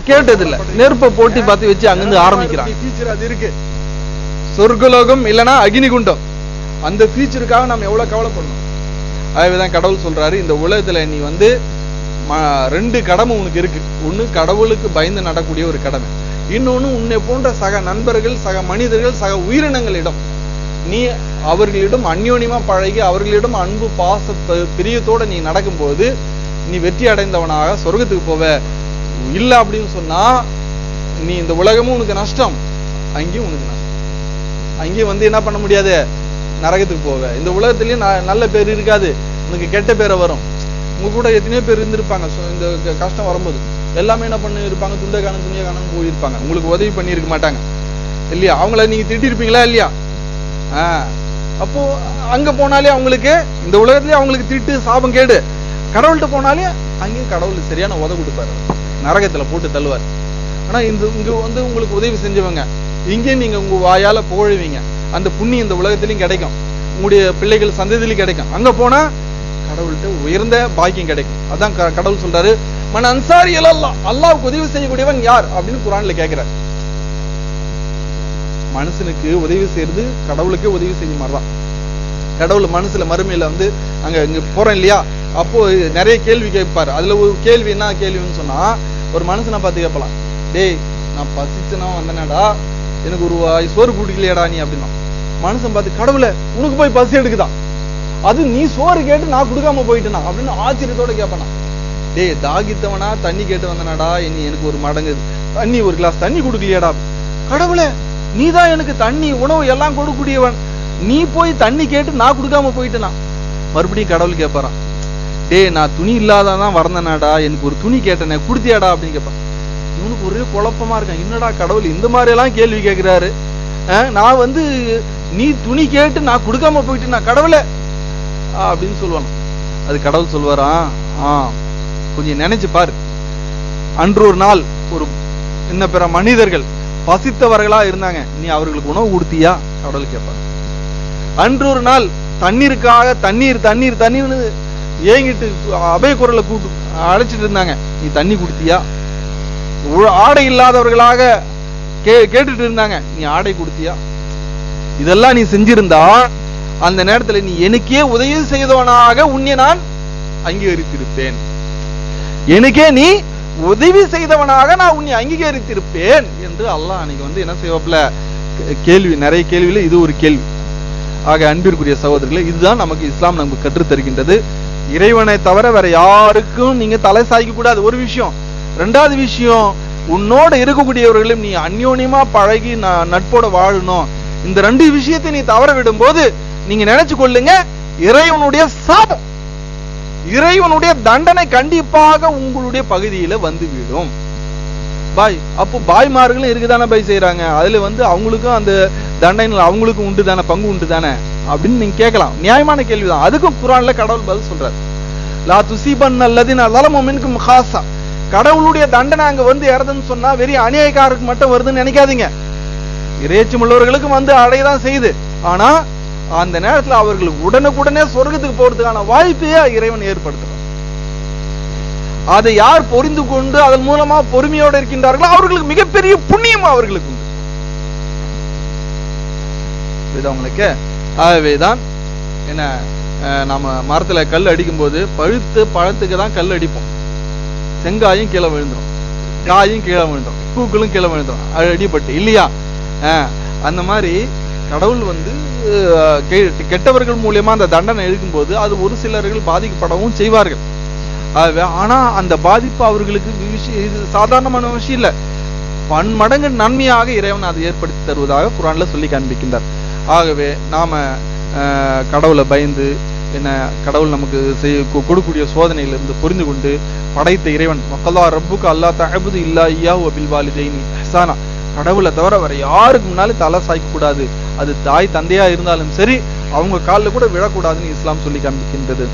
கேட்டதில்லை. நெருப்பை போட்டி பார்த்து வச்சு அங்கிருந்து ஆரம்பிக்கிறாங்க. அது இருக்கு சொர்க்கலோகம் இல்லைன்னா அக்னிகுண்டம். அந்த ஃபீச்சருக்காக நம்ம எவ்வளவு கவலைப்படணும். அதுதான் கடவுள் சொல்றாரு, இந்த உலகத்துல நீ 2 கடமை உனக்கு இருக்கு. ஒண்ணு கடவுளுக்கு பயந்து நடக்கூடிய ஒரு கடமை, இன்னொன்னு உன்னை போன்ற சக நண்பர்கள், சக மனிதர்கள், சக உயிரினங்களிடம் நீ அவர்களிடம் அந்யோன்யமா பழகி அவர்களிடம் அன்பு பாச பிரியத்தோட நீ நடக்கும்போது நீ வெற்றி அடைந்தவனாக சொர்க்கத்துக்கு போவ. இல்ல அப்படின்னு சொன்னா நீ இந்த உலகமும் உனக்கு நஷ்டம், அங்கேயும் உனக்கு நஷ்டம். அங்கேயும் என்ன பண்ண முடியாது, நரகத்துக்கு போவ. இந்த உலகத்திலயும் நல்ல பேர் இருக்காது, உனக்கு கெட்ட பேரை வரும். உங்க கூட எத்தனையோ பேர் இருந்திருப்பாங்க, இந்த கஷ்டம் வரும்போது எல்லாமே என்ன பண்ணி இருப்பாங்க, துண்டக்கான துணியக்கான போயிருப்பாங்க, உங்களுக்கு உதவி பண்ணி இருக்க மாட்டாங்க இல்லையா? அவங்கள நீங்க திட்டிருப்பீங்களா இல்லையா? அப்போ அங்க போனாலே அவங்களுக்கு இந்த உலகத்திலேயே அவங்களுக்கு திட்டு சாபம் கேடு. கடவுள்கிட்ட போனாலே அங்கேயும் கடவுள் சரியான உதவி கொடுப்பாரு, நரகத்துல போட்டு தள்ளுவார். ஆனா இங்க உங்களுக்கு உதவி செஞ்சவங்க இங்கே நீங்க உங்க வாயால புகழுவீங்க, அந்த புண்ணியம் இந்த உலகத்திலையும் கிடைக்கும், உங்களுடைய பிள்ளைகள் சந்ததியிலும் கிடைக்கும். அங்க போனா கடவுள்கிட்ட உயர்ந்த பாக்கியம் கிடைக்கும். அதான் கடவுள் சொல்றாரு, மன் அன்சாரி இலல்லாஹ், அல்லாஹ்வுக்கு உதவி செய்யக்கூடியவன் யார் அப்படின்னு குர்ஆன்ல கேட்கிறார். மனுஷனுக்கு உதவி செய்யறது கடவுளுக்கே உதவி செய்ய மாதிரிதான். கடவுள் மனசுல மறுமையில வந்து இங்க போறோம் இல்லையா, அப்போ நிறைய கேள்வி கேட்பாரு. அதுல ஒரு கேள்வி என்ன கேள்வின்னு சொன்னா, ஒரு மனுஷனை பார்த்து கேட்கலாம், டேய் நான் பசிச்சுனா வந்தேனாடா, எனக்கு ஒரு சோறு குடிக்கலையாடா நீ அப்படின்னா. மனுஷன் பார்த்து, கடவுளை உனக்கு போய் பசி எடுக்குதான், அது நீ சோறு கேட்டு நான் கொடுக்காம போயிட்டேனா அப்படின்னு ஆச்சரியத்தோட கேட்பானா. டேய் தாகித்தவனா தண்ணி கேட்டு வந்தனாடா, எனக்கு ஒரு மடங்கு தண்ணி, ஒரு கிளாஸ் தண்ணி கொடுக்கலையாடா. கடவுளை நீதான் எனக்கு தண்ணி உணவு எல்லாம் கொடுக்கக்கூடியவன், நீ போய் தண்ணி கேட்டு நான் கொடுக்காம போயிட்டேனா. மறுபடியும் கடவுள் கேட்பாரான், டேய் நான் துணி இல்லாதான் வரந்தனாடா, எனக்கு ஒரு துணி கேட்டனே கொடுத்தியாடா அப்படின்னு கேட்பான். இவனுக்கு ஒரே குழப்பமா இருக்கான், என்னடா கடவுள் இந்த மாதிரி எல்லாம் கேள்வி கேட்கிறாரு, நான் வந்து நீ துணி கேட்டு நான் கொடுக்காம போயிட்டேனா கடவுளை அப்படின்னு சொல்லுவான். அது கடவுள் சொல்வாராம், கொஞ்சம் நினைச்சு பாரு, அன்று ஒரு நாள் ஒரு இன்ன பிற மனிதர்கள் பசித்தவர்களா இருந்தாங்க, நீ அவர்களுக்கு உணவு கொடுத்தியா கடவுள் கேட்பார். அன்று ஒரு நாள் தண்ணீருக்காக தண்ணீர் தண்ணீர் தண்ணீர்னு ஏங்கிட்டு அபய குரலை கூட்டு அழைச்சிட்டு இருந்தாங்க, நீ தண்ணி கொடுத்தியா. ஆடை இல்லாதவர்களாக கேட்டுட்டு இருந்தாங்க, நீ ஆடை கொடுத்தியா. இதெல்லாம் நீ செஞ்சிருந்தா அந்த நேரத்துல நீ எனக்கே உதவி செய்தவனாக உன்னை நான் அங்கீகரித்திருப்பேன், எனக்கே நீ உதவி செய்தவனாக நான் உன்னை அங்கீகரித்திருப்பேன் என்று அல்லாஹ் அன்னைக்கு வந்து என்ன செய்வாப்ல கேள்வி, நிறைய கேள்வியில இது ஒரு கேள்வி. ஆக அன்பிற்குரிய சகோதரர்களே, இதுதான் நமக்கு இஸ்லாம் நமக்கு கற்றுத் தருகின்றது. இறைவனை தவிர வேற யாருக்கும் நீங்க தலை சாய்க்க கூடாது, ஒரு விஷயம். ரெண்டாவது விஷயம், உன்னோட இருக்கக்கூடியவர்களும் நீ அந்யோன்யமா பழகி நட்போட வாழணும். இந்த ரெண்டு விஷயத்தை நீ தவற விடும் போது நீங்க நினைச்சு கொள்ளுங்க, இறைவனுடைய சாபம், இறைவனுடைய தண்டனை கண்டிப்பாக உங்களுடைய பகுதியில வந்து விடும். பாய் அப்போ பாய்மார்களும் இருக்குதானே பாய் செய்யறாங்க, அதுல வந்து அவங்களுக்கும் அந்த தண்டனை அவங்களுக்கும் உண்டு தானே, பங்கு உண்டு தானே அப்படின்னு நீங்க கேட்கலாம். நியாயமான கேள்விதான். அதுக்கும் குர்ஆன்ல கடவுள் பதில் சொல்றாரு, லா துஸீபன் அல்லதீன ஸலமு மின்கும் ஹாஸா. கடவுளுடைய தண்டனை அங்க வந்து இறதுன்னு சொன்னா வெறும் அநியாயக்காரருக்கு மட்டும் வருதுன்னு நினைக்காதீங்க, இறைச்சம் உள்ளவர்களுக்கு வந்து அடையதான் செய்யுது. ஆனா அந்த நேரத்துல அவர்களுக்கு உடனுக்குடனே சொர்க்கத்துக்கு போறதுக்கான வாய்ப்பையே இறைவன் ஏற்படுத்துறான். அதை யார் புரிந்து கொண்டு அதன் மூலமா பொறுமையோடு இருக்கின்றார்களோ அவர்களுக்கு மிகப்பெரிய புண்ணியம் அவர்களுக்கு உண்டு. உங்களுக்கு ஆகவேதான் என்ன, நம்ம மரத்துல கல் அடிக்கும் போது பழுத்து பழத்துக்கு தான் கல் அடிப்போம், செங்காயும் கீழே விழுந்துடும், காயும் கீழே விழுந்துடும், பூக்களும் கீழே விழுந்துடும் அடிபட்டு இல்லையா. அந்த மாதிரி கடவுள் வந்து கெட்டவர்கள் மூலியமா அந்த தண்டனை எடுக்கும்போது அது ஒரு சிலர்கள் பாதிக்கப்படவும் செய்வார்கள். ஆனா அந்த பாதிப்பு அவர்களுக்கு இது சாதாரணமான விஷயம் இல்ல, பன்மடங்கு நன்மையாக இறைவன் அதை ஏற்படுத்தி தருவதாக குர்ஆன்ல சொல்லி காண்பிக்கின்றார். ஆகவே நாம கடவுளை பயந்து என்ன, கடவுள் நமக்கு கொடுக்கக்கூடிய சோதனையிலிருந்து புரிந்து கொண்டு படைத்த இறைவன் வக்கல்லா ரப்புக அல்லா தஅபுது இல்லா இய்யாஹு வபில் வாலிதைனி இஹ்சானா, கடவுளை தவிர வேற யாருக்கு முன்னாலும் தலை சாய்க்க கூடாது, அது தாய் தந்தையா இருந்தாலும் சரி அவங்க காலில் கூட விழக்கூடாதுன்னு இஸ்லாம் சொல்லி காண்பிக்கின்றது.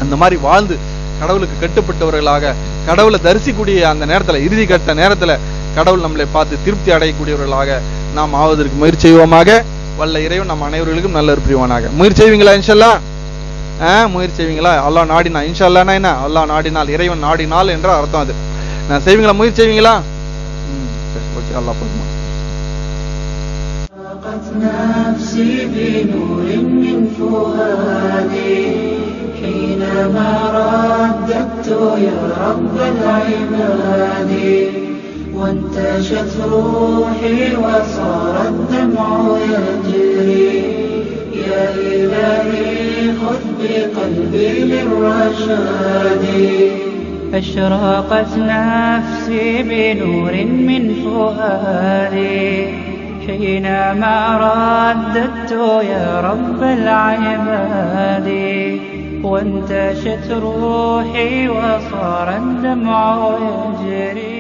அந்த மாதிரி வாழ்ந்து கடவுளுக்கு கட்டுப்பட்டவர்களாக கடவுளை தரிசிக்கூடிய அந்த நேரத்துல, இறுதி கட்ட நேரத்துல கடவுள் நம்மளை பார்த்து திருப்தி அடையக்கூடியவர்களாக நாம் ஆவதற்கு முயற்சி செய்வோமாக. வல்ல இறைவன் நம் அனைவர்களுக்கும் நல்ல புரிவானாக. முயற்சி செய்வீங்களா இன்ஷா அல்லாஹ்? முயற்சி செய்வீங்களா? அல்லாஹ் நாடினா, இன்ஷா அல்லாஹ்னா என்ன, அல்லாஹ் நாடினால், இறைவன் நாடினால் என்ற அர்த்தம் அது. நான் செய்வீங்களா, முயற்சி செய்வீங்களா? ஓகே, அல்லாஹ் போதுமா. نفسي بنور من فؤادي حينما رددت يا رب العباد وانتشت روحي وصار الدمع يجري يا إلهي خذ بقلبي للرشاد أشرقت نفسي بنور من فؤادي حينما رددت يا رب العباد وانتشت روحي وصار الدمع يجري